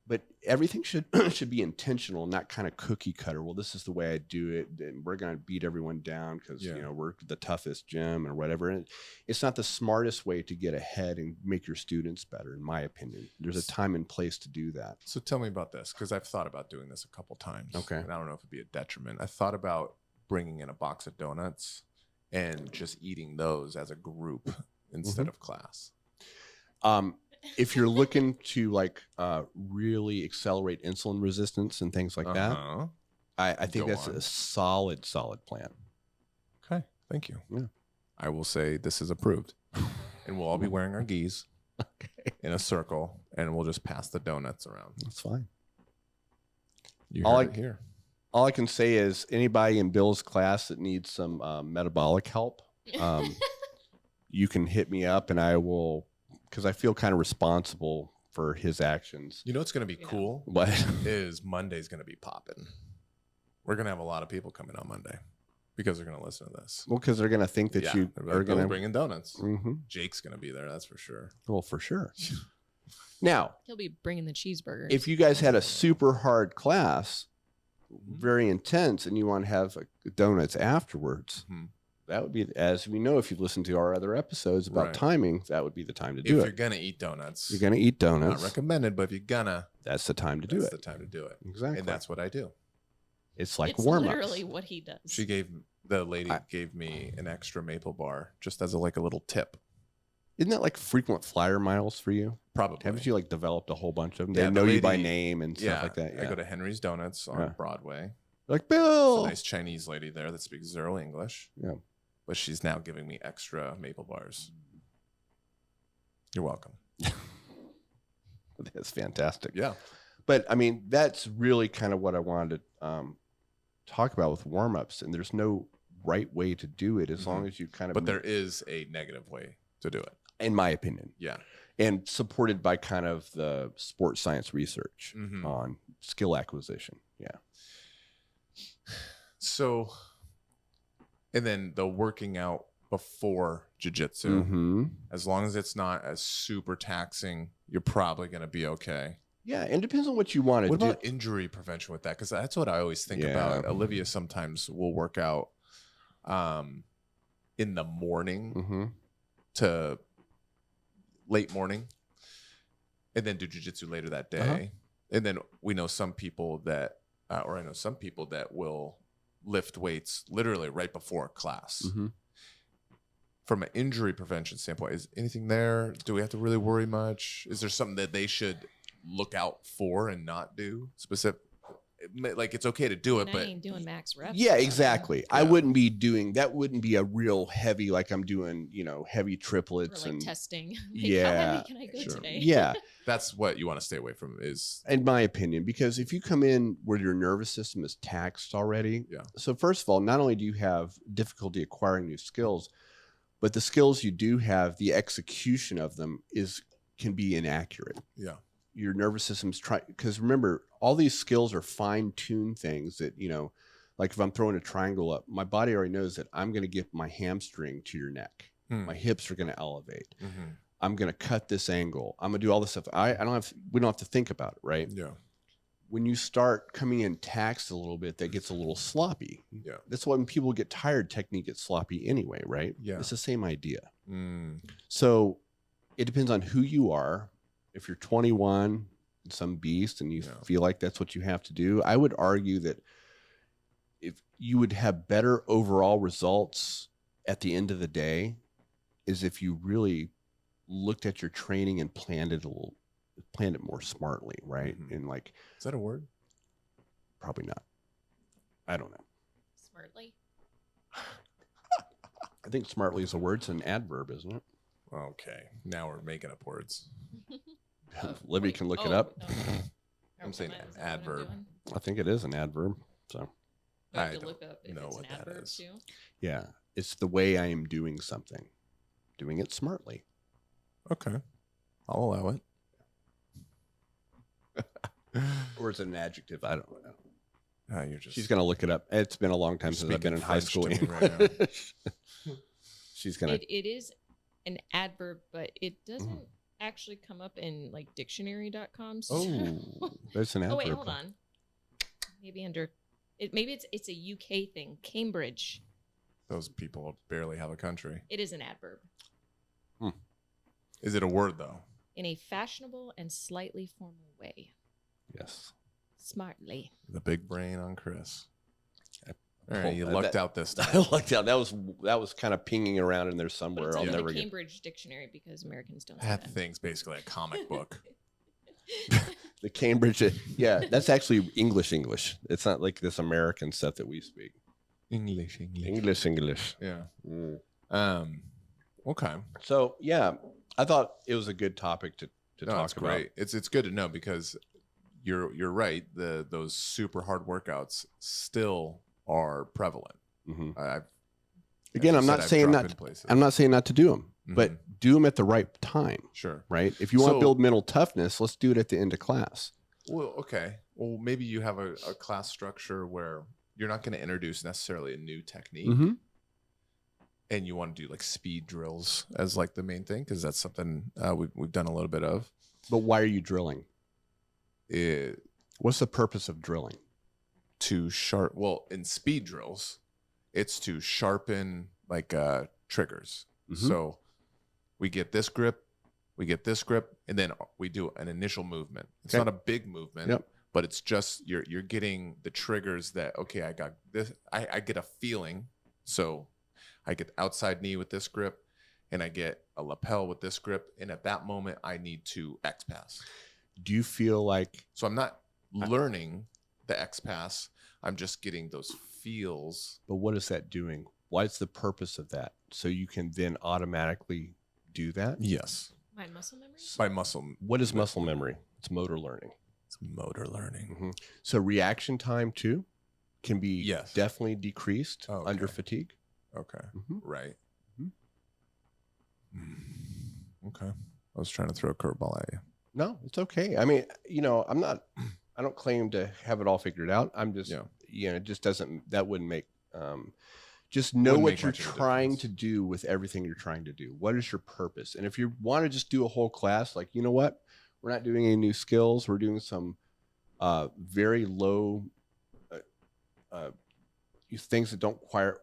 But everything should be intentional, not kind of cookie cutter. Well, this is the way I do it, and we're going to beat everyone down because we're the toughest gym or whatever. And it's not the smartest way to get ahead and make your students better, in my opinion. There's a time and place to do that. So tell me about this, because I've thought about doing this a couple times. Okay. And I don't know if it'd be a detriment. I thought about bringing in a box of donuts and just eating those as a group instead of class. If you're looking to like really accelerate insulin resistance and things like that, I think that's a solid plan. Okay, thank you. Yeah. I will say this is approved, and we'll all be wearing our gis in a circle, and we'll just pass the donuts around. That's fine. You heard it here. All I can say is anybody in Bill's class that needs some metabolic help, you can hit me up, and I will. Because I feel kind of responsible for his actions. You know what's going to be cool? What? Is Monday's going to be popping. We're going to have a lot of people coming on Monday because they're going to listen to this. Well, because they're going to think that you are going to bring in donuts. Jake's going to be there, that's for sure. Well, for sure. Now, he'll be bringing the cheeseburgers. If you guys had a super hard class, very intense, and you want to have donuts afterwards, that would be, as we know, if you've listened to our other episodes about timing, that would be the time to do it. If you're going to eat donuts. You're going to eat donuts. Not recommended, but if you're going to. That's the time to do it. That's the time to do it. Exactly. And that's what I do. It's like warm-ups. Literally what he does. The lady gave me an extra maple bar just as a little tip. Isn't that like frequent flyer miles for you? Probably. Haven't you developed a whole bunch of them? They know you by name and stuff like that. I go to Henry's Donuts on Broadway. Like, Bill! There's a nice Chinese lady there that speaks zero English. Yeah. But she's now giving me extra maple bars. You're welcome. That's fantastic. Yeah. But I mean, that's really kind of what I wanted to talk about with warm-ups. And there's no right way to do it as long as you kind of. But there is a negative way to do it. In my opinion. Yeah. And supported by kind of the sports science research on skill acquisition. Yeah. So. And then the working out before jiu-jitsu, as long as it's not as super taxing, you're probably going to be okay. Yeah, and it depends on what you want to do. What about injury prevention with that? Because that's what I always think about. Olivia sometimes will work out in the morning to late morning, and then do jujitsu later that day. And then we know some people that, or I know some people that will lift weights literally right before class. From an injury prevention standpoint, is anything there? Do we have to really worry much? Is there something that they should look out for and not do specific? Like, it's okay to do it, I but ain't doing max reps. Yeah, or something. exactly. I wouldn't be doing that. Wouldn't be a real heavy, like I'm doing, you know, heavy Or triplets like and testing. Like, Yeah, how heavy can I go sure. today? yeah. that's what you want to stay away from. Is In my opinion, because if you come in where your nervous system is taxed already, Yeah. So first of all, not only do you have difficulty acquiring new skills, but the skills you do have, the execution of them can be inaccurate. Yeah. Your nervous system's because remember, all these skills are fine-tuned things that, you know, like if I'm throwing a triangle up, my body already knows that I'm going to get my hamstring to your neck. My hips are going to elevate. I'm going to cut this angle. I'm going to do all this stuff. We don't have to think about it, right? Yeah. When you start coming in taxed a little bit, that gets a little sloppy. Yeah. That's why when people get tired, technique gets sloppy anyway, right? Yeah. It's the same idea. So it depends on who you are. If you're 21, some beast, and you feel like that's what you have to do, I would argue that if you would have better overall results at the end of the day is if you really looked at your training and planned it more smartly, right? And like, is that a word? Probably not. I don't know. Smartly. I think smartly is a word. It's an adverb, isn't it? Okay, now we're making up words. Libby can look it up. I'm saying Is that what I'm adverb. doing? I think it is an adverb. So I have I to don't look up if know it's what an that adverb is. too. yeah, it's the way I am doing something, doing it smartly. Okay, I'll allow it. Or is it an adjective? I don't know. You're just She's going to look it up. It's been a long time You're since I've been in speaking high French school. to me right She's going to. It is an adverb, but it doesn't actually come up in like dictionary.com. So. Oh, there's an adverb. Oh wait, hold on. Maybe under it. Maybe it's a UK thing. Cambridge. those people barely have a country. It is an adverb. Is it a word though? In a fashionable and slightly formal way. Yes. Smartly. The big brain on Chris. All right, Well, you lucked out this time. I lucked out. That was kind of pinging around in there But somewhere. it's I'll only never the get. Cambridge Dictionary because Americans don't say That that. thing's basically a comic book. The Cambridge. Yeah, that's actually English. It's not like this American stuff that we speak. English. English. Yeah. Mm. Okay. So yeah, I thought it was a good topic to No, talk it's about. great. It's good to know because you're right. Those super hard workouts still are prevalent. Mhm. As Again, you I'm said, not I've saying dropped not. in places. I'm not saying not to do them, but do them at the right time, Sure. right? If you want to So- build mental toughness, let's do it at the end of class. Well, okay. Well, maybe you have a class structure where you're not going to introduce necessarily a new technique, Mm-hmm. and you want to do like speed drills as like the main thing because that's something we've done a little bit of. But why are you drilling? It, What's the purpose of drilling? to sharp. Well, in speed drills, it's to sharpen like triggers. Mhm. So we get this grip, and then we do an initial movement. It's Okay. not a big movement. Yep. But it's just you're getting the triggers that okay, I got this. I get a feeling. So I get the outside knee with this grip, and I get a lapel with this grip, and at that moment I need to X pass. Do you feel like So I'm not learning the X pass. I'm just getting those feels. but what is that doing? What's the purpose of that? So you can then automatically do that? Yes, My muscle memory? by muscle. What is muscle memory? It's motor learning. It's motor learning. Mhm. So reaction time too can be Yes. definitely decreased Okay. under fatigue. Okay, Mhm. right. Mhm. Okay, I was trying to throw a curveball at you. No, it's okay. I mean, I don't claim to have it all figured out. I'm just, it just doesn't, that wouldn't make, just know Wouldn't what make you're much of a trying difference. to do with everything you're trying to do. What is your purpose? And if you want to just do a whole class, like, you know what? We're not doing any new skills. We're doing some very low things that don't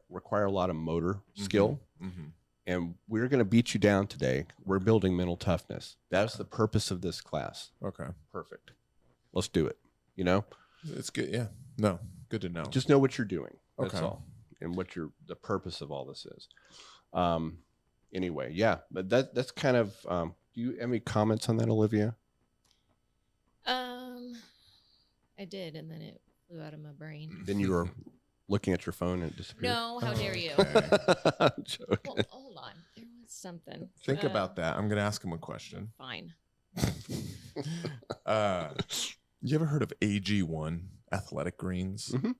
require a lot of motor skill. Mm-hmm. and we're going to beat you down today. We're building mental toughness. That's the purpose of this class. Okay. Perfect. Let's do it. You know, It's good. Yeah. No, good to know. just know what you're doing. That's Okay. all, and what the purpose of all this is. Anyway, yeah, but that's kind of. Do you have any comments on that, Olivia? I did, and then it flew out of my brain. Then you were looking at your phone and it disappeared. No, how dare you? Okay. I'm joking. Well, hold on. There was something. Think about that. I'm going to ask him a question. Fine. You ever heard of AG1 athletic greens? Mhm.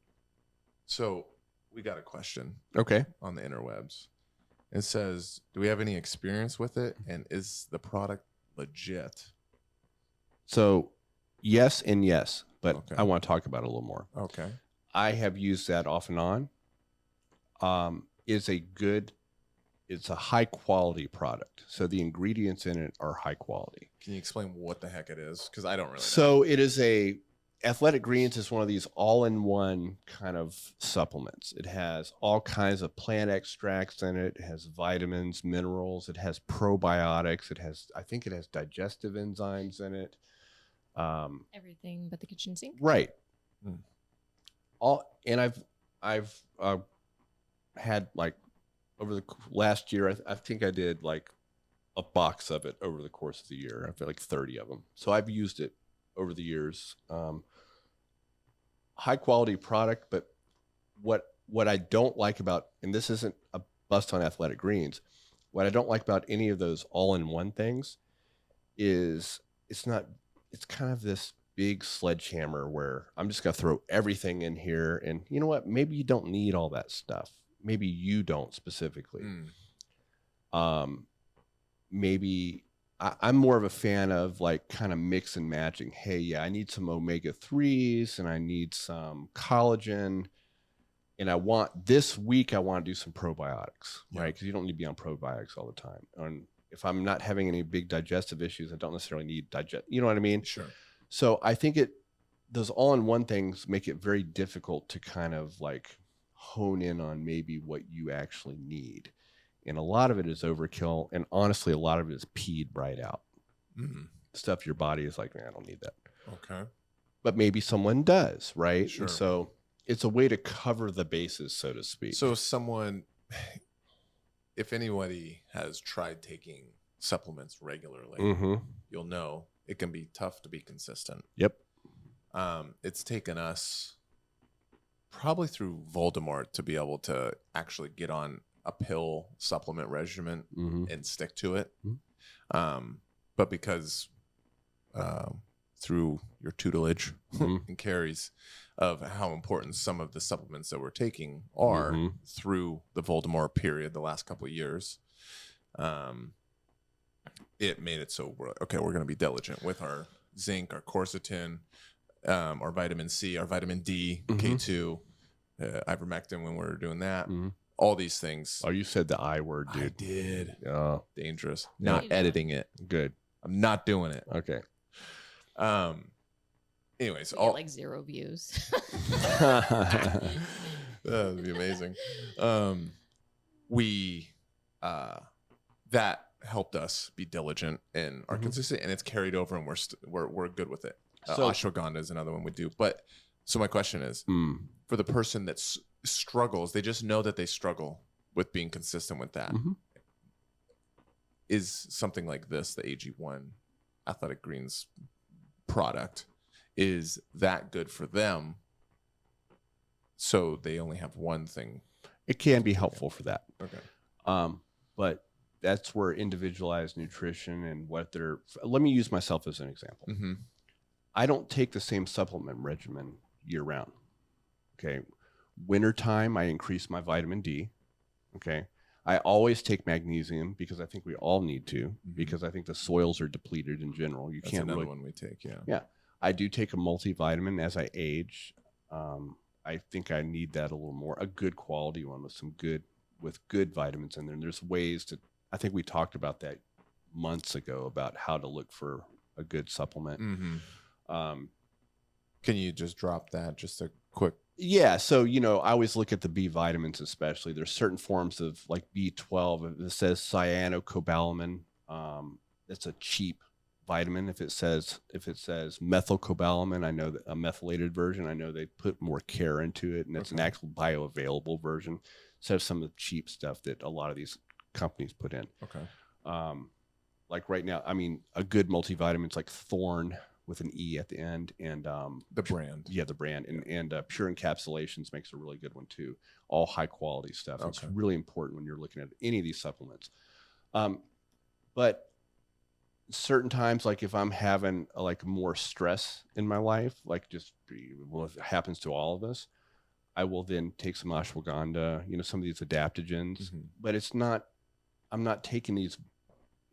So we got a question Okay. on the interwebs. It says, do we have any experience with it? And is the product legit? So, yes and yes, but Okay. I want to talk about it a little more. Okay. I have used that off and on. It's a high quality product. So the ingredients in it are high quality. Can you explain what the heck it is? Because I don't really know. So it is Athletic Greens is one of these all-in-one kind of supplements. It has all kinds of plant extracts in it. It has vitamins, minerals. It has probiotics. I think it has digestive enzymes in it. Everything but the kitchen sink. Right. Mm. I've had like over the last year, I think I did like a box of it over the course of the year. I feel like 30 of them. So I've used it over the years. High quality product, but what I don't like about, and this isn't a bust on Athletic Greens, what I don't like about any of those all-in-one things is it's kind of this big sledgehammer where I'm just going to throw everything in here. And you know what? Maybe you don't need all that stuff. Maybe you don't specifically. Maybe I'm more of a fan of like kind of mix and matching. Hey, yeah, I need some omega-3s and I need some collagen. And this week I want to do some probiotics, right? Because you don't need to be on probiotics all the time. And if I'm not having any big digestive issues, I don't necessarily need you know what I mean? Sure. So I think those all-in-one things make it very difficult to kind of like hone in on maybe what you actually need. And a lot of it is overkill. And honestly, a lot of it is peed right out. Stuff your body is like, man, I don't need that. Okay. But maybe someone does, right? Sure. And so it's a way to cover the bases, so to speak. So if anybody has tried taking supplements regularly, you'll know it can be tough to be consistent. Yep. It's taken us probably through Voldemort to be able to actually get on a pill supplement regimen and stick to it. But because through your tutelage and Carrie's of how important some of the supplements that we're taking are through the Voldemort period, the last couple of years, it made it so we're going to be diligent with our zinc, our quercetin, our vitamin C, our vitamin D, K2, ivermectin when we were doing that. All these things. Oh, you said the I word, dude. I did. Oh, dangerous. Yeah. Not editing it. good. I'm not doing it. Okay. Anyways, We get like 0 views. that would be amazing. That helped us be diligent and are consistent, and it's carried over, and we're good with it. So- Ashwagandha is another one we do. But so my question is, for the person that struggles, they just know that they struggle with being consistent with that. Is something like this, the AG1 Athletic Greens product, is that good for them? So they only have one thing. It can be helpful for that. Okay. But that's where individualized nutrition and let me use myself as an example. I don't take the same supplement regimen year round. Okay. Wintertime, I increase my vitamin D. Okay. I always take magnesium because I think we all need to, because I think the soils are depleted in general. That's can't another one we take. Yeah. Yeah. I do take a multivitamin as I age. I think I need that a little more, a good quality one with good vitamins in there. And there's ways I think we talked about that months ago about how to look for a good supplement. Can you just drop that? Just a quick Yeah. So, I always look at the B vitamins, especially. There's certain forms of like B12. If it says cyanocobalamin, it's a cheap vitamin. If it says methylcobalamin, I know that a methylated version, I know they put more care into it, and it's an actual bioavailable version instead of some of the cheap stuff that a lot of these companies put in. Okay. Like right now, I mean, a good multivitamin is like Thorn with an E at the end, and The brand. yeah, the brand, and Pure Encapsulations makes a really good one too. All high quality stuff. Okay. It's really important when you're looking at any of these supplements. But certain times, like if I'm having like more stress in my life, like it happens to all of us, I will then take some ashwagandha, some of these adaptogens, but I'm not taking these.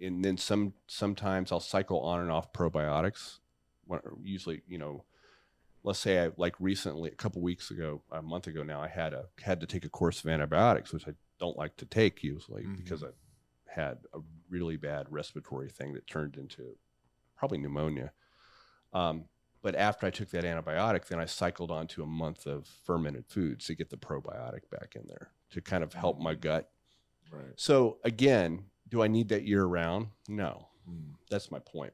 And then sometimes I'll cycle on and off probiotics. Usually, let's say I like recently, a couple weeks ago, a month ago now, I had to take a course of antibiotics, which I don't like to take usually because I had a really bad respiratory thing that turned into probably pneumonia. But after I took that antibiotic, then I cycled on to a month of fermented foods to get the probiotic back in there to kind of help my gut. Right. So again, do I need that year round? No, that's my point.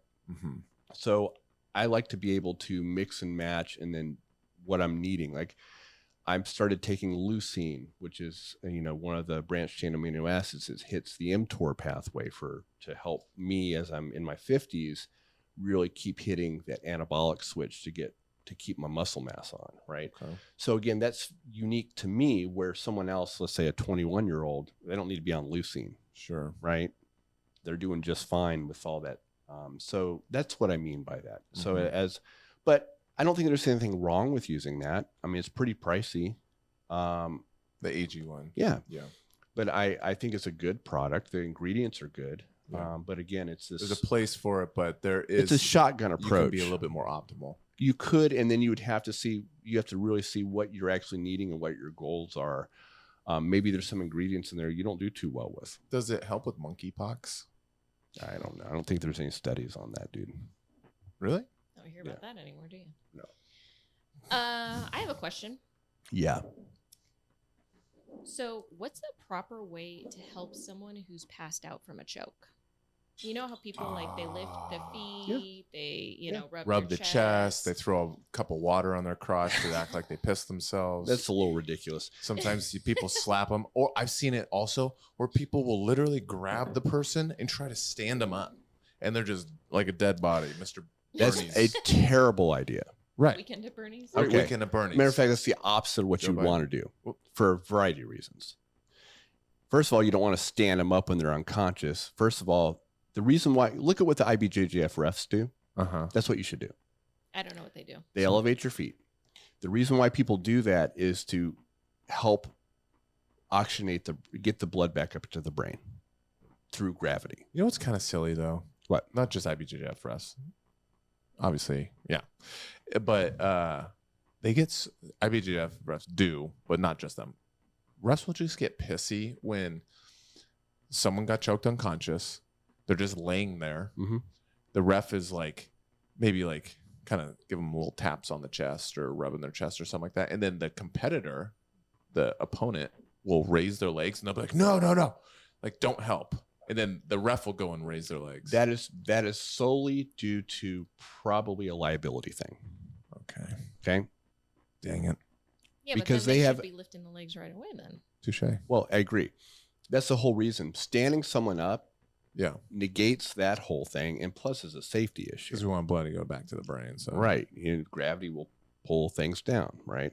So I like to be able to mix and match, and then what I'm needing. Like I've started taking leucine, which is one of the branched chain amino acids that hits the mTOR pathway to help me as I'm in my 50s really keep hitting that anabolic switch to keep my muscle mass on, right? Okay. So again, that's unique to me, where someone else, let's say a 21-year-old, they don't need to be on leucine. Sure. Right. They're doing just fine with all that. So that's what I mean by that. So but I don't think there's anything wrong with using that. I mean, it's pretty pricey. The AG1. Yeah. Yeah. But I think it's a good product. The ingredients are good. Yeah. But again, there's a place for it, but it's a shotgun approach. You can be a little bit more optimal. You could, and then you have to really see what you're actually needing and what your goals are. Maybe there's some ingredients in there you don't do too well with. Does it help with monkeypox? I don't know. I don't think there's any studies on that, dude. Really? Don't hear about that anymore, do you? No. I have a question. Yeah. So, what's the proper way to help someone who's passed out from a choke? You know how people they lift the feet, they rub the their chest, they throw a cup of water on their crotch to act like they pissed themselves. That's a little ridiculous. Sometimes people slap them, or I've seen it also where people will literally grab the person and try to stand them up, and they're just like a dead body, Mr. That's Bernie's. a terrible idea. Right. Weekend at Bernie's. Okay. Weekend at Bernie's. Matter of fact, that's the opposite of what you want to do for a variety of reasons. First of all, you don't want to stand them up when they're unconscious. First of all, the reason why, look at what the IBJJF refs do. That's what you should do. I don't know what they do. They elevate your feet. The reason why people do that is to help get the blood back up to the brain through gravity. You know what's kind of silly though? What? Not just IBJJF refs. Obviously, yeah. But IBJJF refs do, but not just them. Refs will just get pissy when someone got choked unconscious. They're just laying there. The ref is maybe kind of give them little taps on the chest or rubbing their chest or something like that. And then the competitor, the opponent, will raise their legs and they'll be like, no. Like, don't help. And then the ref will go and raise their legs. That is solely due to probably a liability thing. Okay. Dang it. Yeah, because but then they should be lifting the legs right away then. Touche. Well, I agree. That's the whole reason. Standing someone up negates that whole thing, and plus is a safety issue. Because we want blood to go back to the brain. So right. Gravity will pull things down, right?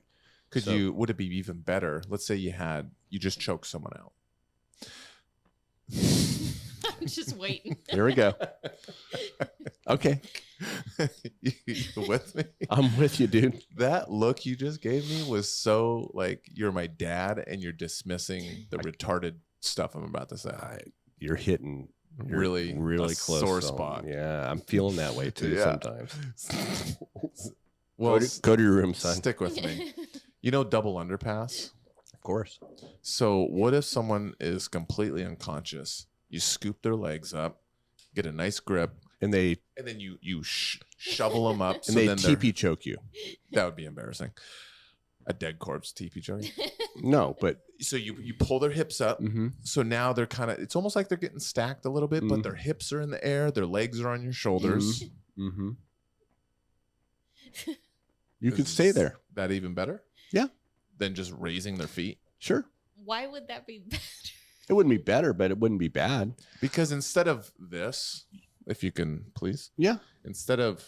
Would it be even better? Let's say you just choked someone out. I'm just waiting. Here we go. Okay. You with me? I'm with you, dude. That look you just gave me was so like you're my dad and you're dismissing the retarded stuff I'm about to say. You're hitting really close. Sore spot. Yeah, I'm feeling that way too sometimes. Well, go to your room, son. Stick with me. You know double underpass? Of course. So what if someone is completely unconscious? You scoop their legs up, get a nice grip, and then you shovel them up, and they TP choke you. That would be embarrassing. A dead corpse TP choke. No, but So you pull their hips up. So now they're kind of, it's almost like they're getting stacked a little bit, but their hips are in the air, their legs are on your shoulders. You could stay there. That even better? Yeah. Than just raising their feet? Sure. Why would that be better? It wouldn't be better, but it wouldn't be bad. Because instead of this, if you can please. Yeah. Instead of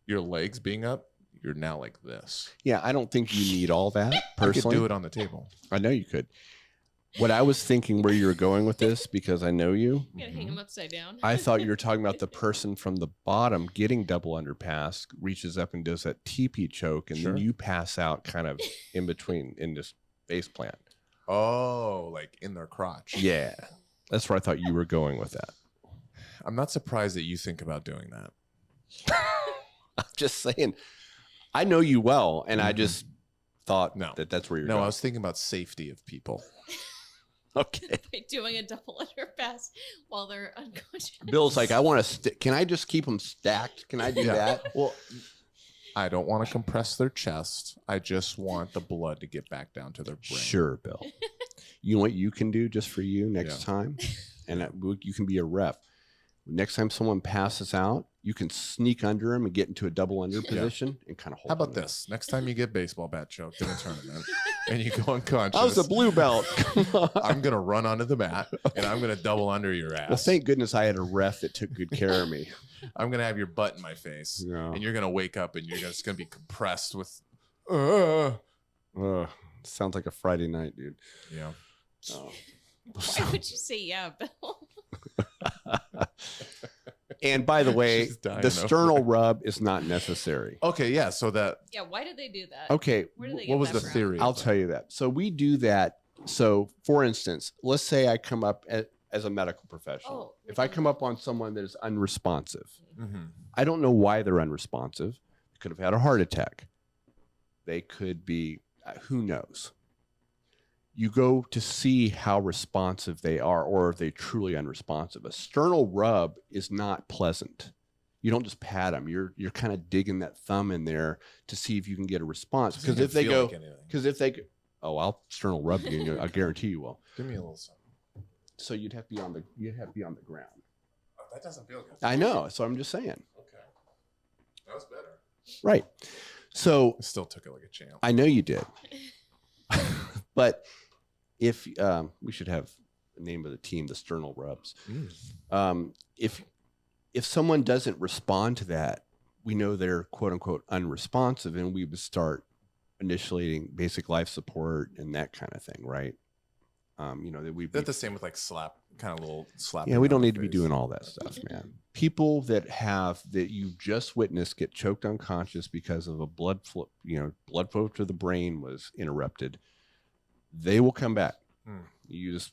your legs being up, you're now like this. Yeah, I don't think you need all that personally. You could do it on the table. I know you could. What I was thinking where you were going with this, because I know you. I'm gonna hang him upside down. I thought you were talking about the person from the bottom getting double underpass, reaches up and does that TP choke, and then you pass out kind of in between in this face plant. Oh, like in their crotch. Yeah. That's where I thought you were going with that. I'm not surprised that you think about doing that. I'm just saying, I know you well, and I just thought that's where you're going. No, I was thinking about safety of people. Okay. By doing a double underpass while they're unconscious. Bill's like, I want to, can I just keep them stacked? Can I do that? Well, I don't want to compress their chest. I just want the blood to get back down to their brain. Sure, Bill. You know what you can do just for you next time? And you can be a ref. Next time someone passes out, you can sneak under them and get into a double under position and kind of hold. How about this? Next time you get baseball bat choked in a tournament and you go unconscious. I was a blue belt. I'm going to run onto the mat and I'm going to double under your ass. Well, thank goodness I had a ref that took good care of me. I'm going to have your butt in my face and you're going to wake up and you're just going to be compressed with. Sounds like a Friday night, dude. Yeah. Why would you say yeah, Bill? And by the way, the sternal rub is not necessary. Okay, yeah. So that. Yeah, why did they do that? Okay, Where did they what was get the that from? theory? I'll tell you that. So we do that. So for instance, let's say I come up as a medical professional. If I come up on someone that is unresponsive, I don't know why they're unresponsive. They could have had a heart attack. They could be, who knows? You go to see how responsive they are, or if they're truly unresponsive. A sternal rub is not pleasant. You don't just pat them. You're kind of digging that thumb in there to see if you can get a response. Because if they go, I'll sternal rub you. I guarantee you will. Give me a little something. So you'd have to be on the ground. Oh, that doesn't feel good. I know. So I'm just saying. Okay, that was better. Right. So I still took it like a champ. I know you did. But if we should have the name of the team, the sternal rubs. If someone doesn't respond to that, we know they're quote unquote unresponsive, and we would start initiating basic life support and that kind of thing, right? That we. That's the same with like kind of little slap. Yeah, we don't need to be doing all that stuff, man. People that you just witnessed get choked unconscious because of a blood flow to the brain was interrupted. They will come back. You just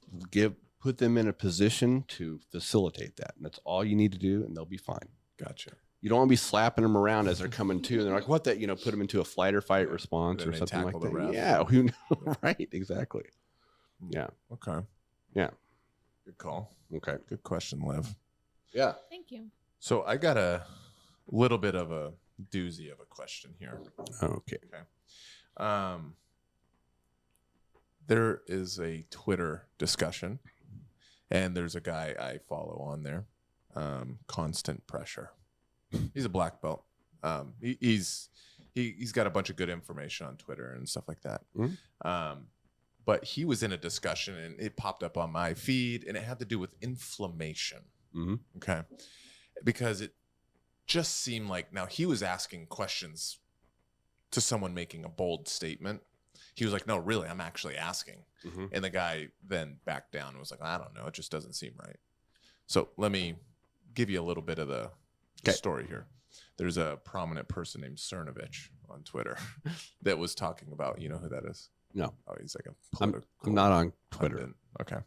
put them in a position to facilitate that. And that's all you need to do, and they'll be fine. Gotcha. You don't want to be slapping them around as they're coming to. And they're like, what that, put them into a flight or fight response or something like that. Ref. Yeah. Who knows? Right. Exactly. Yeah. Okay. Yeah. Good call. Okay. Good question, Liv. Yeah. Thank you. So I got a little bit of a doozy of a question here. Okay. There is a Twitter discussion, and there's a guy I follow on there, Constant Pressure. He's a black belt. He's got a bunch of good information on Twitter and stuff like that. But he was in a discussion, and it popped up on my feed, and it had to do with inflammation. Okay, because it just seemed like now he was asking questions to someone making a bold statement. He was like, no, really, I'm actually asking. And the guy then backed down and was like, I don't know. It just doesn't seem right. So let me give you a little bit of the story here. There's a prominent person named Cernovich on Twitter that was talking about, you know who that is? No. Oh, he's like a political I'm not on Twitter. pundit. Okay.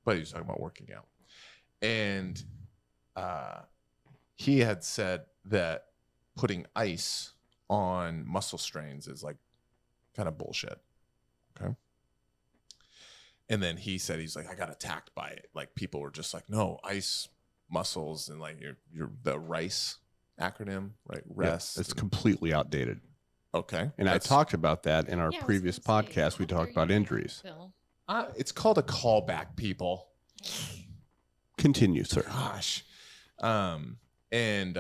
But he was talking about working out. And he had said that putting ice on muscle strains is like kind of bullshit. Okay. And then he said, he's like, I got attacked by it. Like people were just like, no, ice muscles and like your the RICE acronym, right? Rest. Yeah, it's completely outdated. Okay. And I talked about that in our Yeah, I was previous gonna say, podcast. We after talked about you, injuries. Bill. It's called a callback, people. Continue, sir. Gosh. And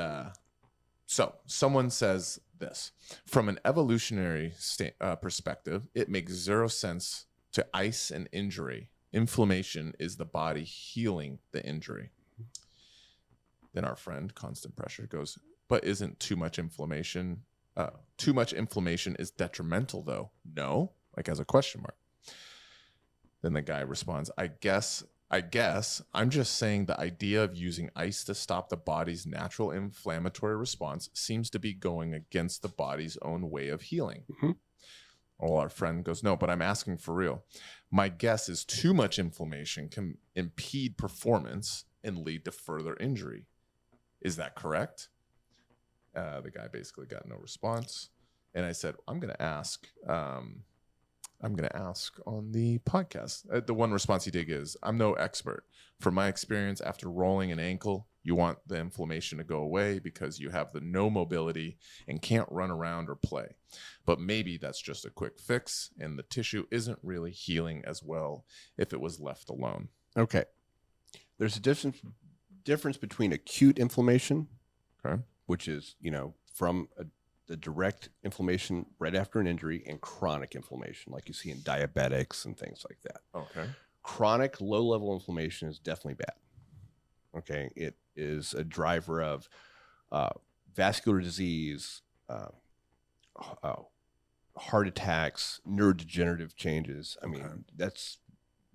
so someone says this: from an evolutionary perspective, it makes zero sense to ice an injury. Inflammation is the body healing the injury. Then our friend, Constant Pressure, goes, but isn't too much inflammation? Too much inflammation is detrimental, though. No, like as a question mark. Then the guy responds, I guess I'm just saying the idea of using ice to stop the body's natural inflammatory response seems to be going against the body's own way of healing. Mm-hmm. Well, our friend goes, no, but I'm asking for real. My guess is too much inflammation can impede performance and lead to further injury. Is that correct? The guy basically got no response. And I said, I'm going to ask on the podcast. The one response he did is, I'm no expert. From my experience, after rolling an ankle, you want the inflammation to go away because you have the no mobility and can't run around or play. But maybe that's just a quick fix and the tissue isn't really healing as well if it was left alone. Okay. There's a difference between acute inflammation, Okay. which is, from the direct inflammation right after an injury, and chronic inflammation, like you see in diabetics and things like that. Okay. Chronic low-level inflammation is definitely bad. Okay. It is a driver of vascular disease, heart attacks, neurodegenerative changes. I mean, that's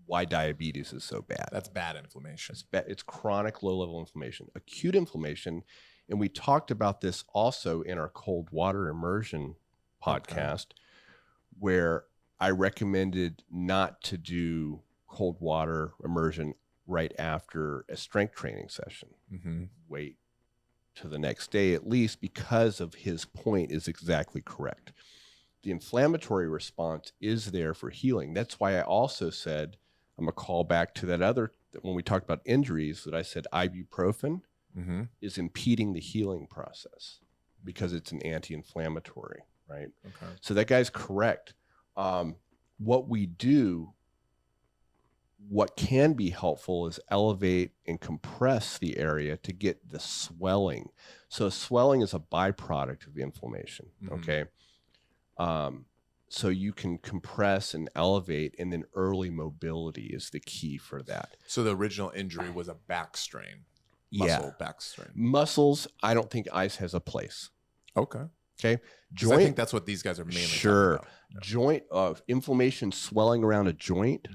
why diabetes is so bad. That's bad inflammation. It's chronic low-level inflammation. Acute inflammation, and we talked about this also in our cold water immersion podcast, where I recommended not to do cold water immersion right after a strength training session. Mm-hmm. Wait to the next day at least, because of his point is exactly correct. The inflammatory response is there for healing. That's why I also said, I'm going to call back to that when we talked about injuries, that I said ibuprofen is impeding the healing process because it's an anti-inflammatory, right? Okay. So that guy's correct. What we do, what can be helpful is elevate and compress the area to get the swelling. So swelling is a byproduct of the inflammation, okay? So you can compress and elevate, and then early mobility is the key for that. So the original injury was a back strain. Muscle back strain. Muscles, I don't think ice has a place. Okay. Okay. I think that's what these guys are mainly talking about. Yeah. Joint inflammation, swelling around a joint,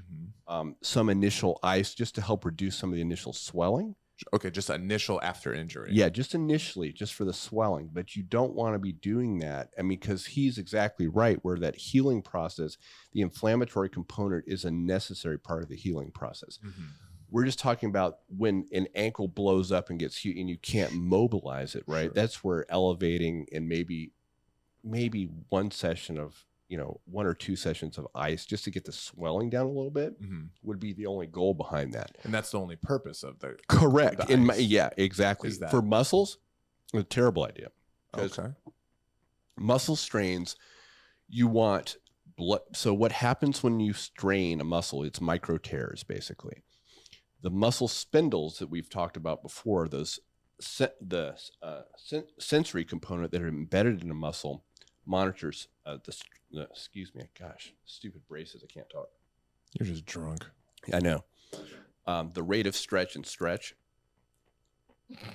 some initial ice just to help reduce some of the initial swelling. Okay, just initial after injury. Yeah, just initially, just for the swelling. But you don't want to be doing that. I mean, because he's exactly right, where that healing process, the inflammatory component is a necessary part of the healing process. We're just talking about when an ankle blows up and gets huge and you can't mobilize it, right? Sure. That's where elevating and maybe one session of, 1 or 2 sessions of ice just to get the swelling down a little bit would be the only goal behind that. And that's the only purpose of the correct. The yeah, exactly. For muscles, a terrible idea. Okay. Muscle strains, you want blood. So what happens when you strain a muscle? It's micro tears, basically. The muscle spindles that we've talked about before, those the sensory component that are embedded in a muscle monitors excuse me, gosh, stupid braces, I can't talk. You're just drunk. I know. The rate of stretch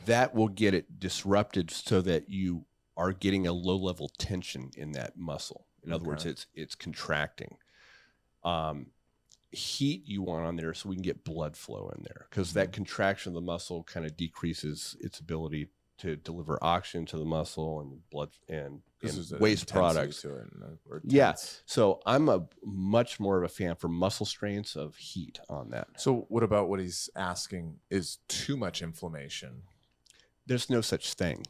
that will get it disrupted so that you are getting a low level tension in that muscle. In other words, it's contracting. Heat you want on there so we can get blood flow in there, because that contraction of the muscle kind of decreases its ability to deliver oxygen to the muscle and blood and waste products. To it, yeah. So I'm a much more of a fan for muscle strains of heat on that. So what about what he's asking is too much inflammation? There's no such thing.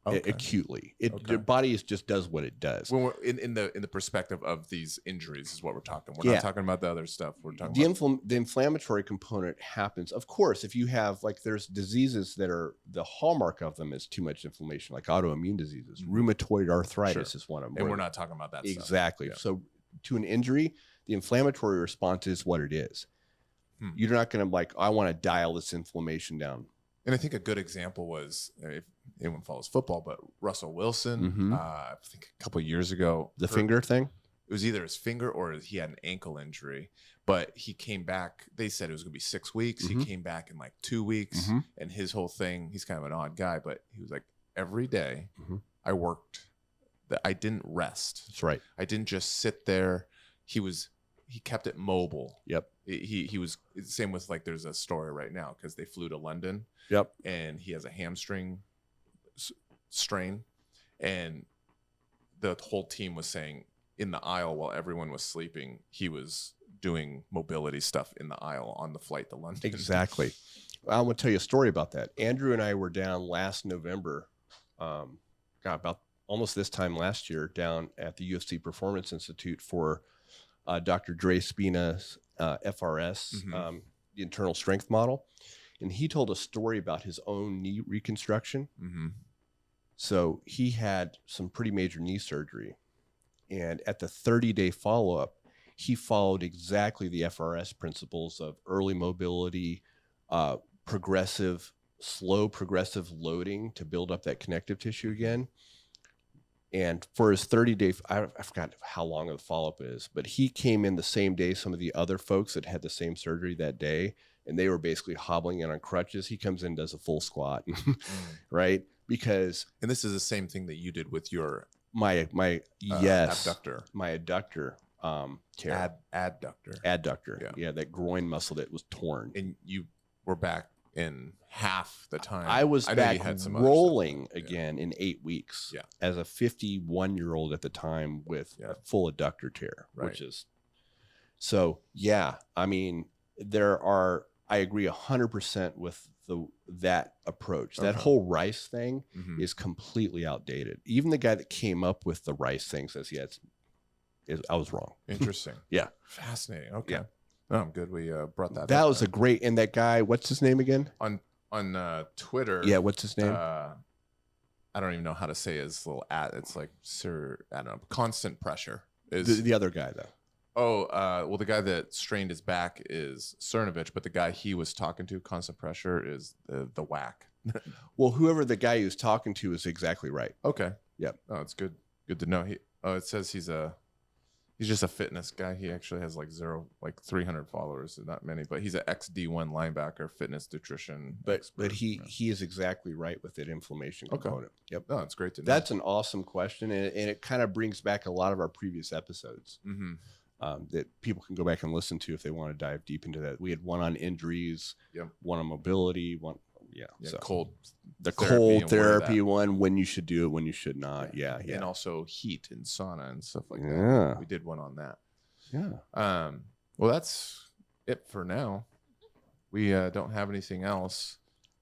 Okay. acutely. Okay. Your body just does what it does. When we're in the perspective of these injuries is what we're talking. We're Yeah. not talking about the other stuff. We're talking The about the inflammatory component happens, of course, if you have like there's diseases that are the hallmark of them is too much inflammation, like autoimmune diseases. Rheumatoid arthritis is one of them. and we're not talking about that stuff. Exactly. Yeah. So to an injury, the inflammatory response is what it is. You're not going to like, I want to dial this inflammation down. And I think a good example was, if anyone follows football, but Russell Wilson, Mhm. I think a couple of years ago, The finger thing. it was either his finger or he had an ankle injury, but he came back. They said it was going to be 6 weeks. Mhm. He came back in like 2 weeks. Mhm. And his whole thing, he's kind of an odd guy, but he was like, every day Mhm. I worked, that I didn't rest. That's right. I didn't just sit there. He kept it mobile. Yep. He was same with like, there's a story right now because they flew to London. Yep. And he has a hamstring strain, and the whole team was saying in the aisle while everyone was sleeping, he was doing mobility stuff in the aisle on the flight to London. Exactly. I'm going to tell you a story about that. Andrew and I were down last November, about almost this time last year, down at the UFC Performance Institute for Dr. Dre Spina's FRS, the internal strength model. And he told a story about his own knee reconstruction. Mm-hmm. So he had some pretty major knee surgery. And at the 30-day follow-up, he followed exactly the FRS principles of early mobility, slow progressive loading to build up that connective tissue again. And for his 30-day, I forgot how long the follow-up is, but he came in the same day some of the other folks that had the same surgery that day, and they were basically hobbling in on crutches. He comes in and does a full squat, right? Because and this is the same thing that you did with your abductor, my adductor tear, adductor, yeah, that groin muscle that was torn, and you were back in half the time. I was back rolling again in 8 weeks. Yeah, as a 51-year-old at the time with a full adductor tear, which is so. Yeah, I mean, I agree 100% with that approach. That whole rice thing is completely outdated. Even the guy that came up with the rice thing says, yeah, I was wrong. Interesting. Yeah. Fascinating. Okay. Yeah. Oh, I'm good. We brought that up. That was a great, and that guy, what's his name again? On Twitter. Yeah, what's his name? I don't even know how to say his little ad. It's like I don't know. Constant Pressure is the other guy though. Oh, well, the guy that strained his back is Cernovich, but the guy he was talking to, Constant Pressure, is the whack. Well, whoever the guy he was talking to is exactly right. Okay. Yep. Oh, it's good. Good to know. It says he's just a fitness guy. He actually has like 300 followers, not many, but he's an ex-D1 linebacker, fitness nutrition. But he is exactly right with that inflammation component. Yep. Oh, it's great to know. That's an awesome question, and it kind of brings back a lot of our previous episodes. Mm-hmm. That people can go back and listen to if they want to dive deep into that. We had one on injuries, one on mobility, so cold therapy one, when you should do it, when you should not. Yeah. And also heat and sauna and stuff like that. Yeah. We did one on that. Yeah. Well, that's it for now. We don't have anything else.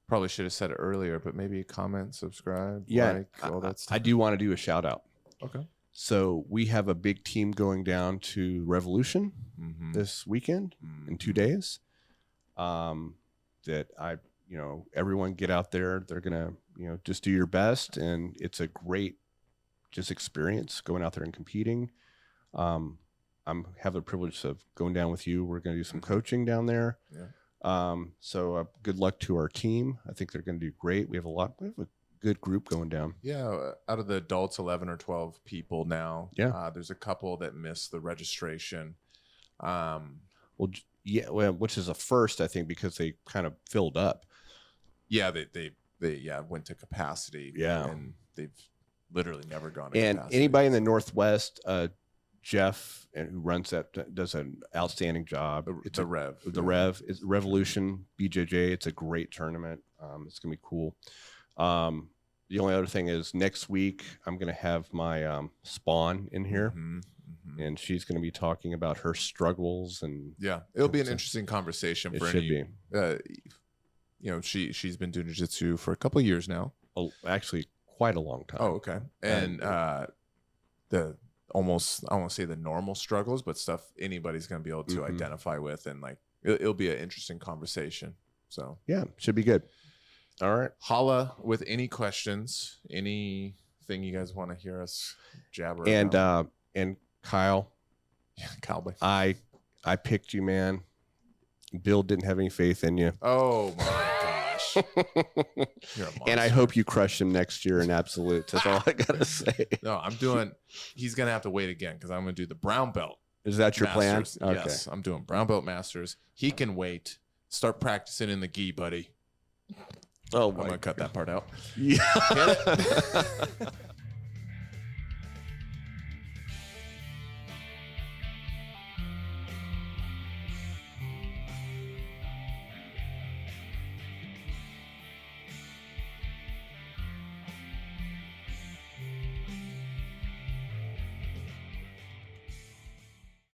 Probably should have said it earlier, but maybe comment, subscribe, like, all that stuff. I do want to do a shout out. Okay. So we have a big team going down to Revolution this weekend in 2 days. That everyone get out there. They're gonna, just do your best, and it's a great experience going out there and competing. I'm have the privilege of going down with you. We're gonna do some coaching down there. Yeah. So good luck to our team. I think they're gonna do great. We have a good group going down. Yeah, out of the adults, 11 or 12 people now. Yeah. There's a couple that missed the registration. Which is a first, I think, because they kind of filled up. Yeah, they went to capacity. Yeah, and they've literally never gone to and capacity. Anybody in the Northwest, Jeff, who runs that, does an outstanding job. It's the Rev. The Rev is Revolution BJJ. It's a great tournament. It's gonna be cool. The only other thing is next week I'm gonna have my Spawn in here, and she's gonna be talking about her struggles, and it'll be an interesting conversation for any. Be. She's been doing jiu-jitsu for a couple of years now. Oh, actually, quite a long time. Oh, okay. And the almost, I won't say the normal struggles, but stuff anybody's going to be able to identify with, and like it'll be an interesting conversation. So yeah, should be good. All right. Holla with any questions, anything you guys want to hear us jabber And about. and Kyle, Yeah, cowboy. I picked you, man. Bill didn't have any faith in you. Oh my gosh. You're a monster. And I hope you crush him next year in absolutes. That's all I gotta say. No, he's gonna have to wait again because I'm gonna do the brown belt. Is that your Masters. plan? Okay. Yes, I'm doing brown belt masters. He can wait. Start practicing in the gi, buddy. Oh I'm my gonna cut that part out. Yeah. Hit it.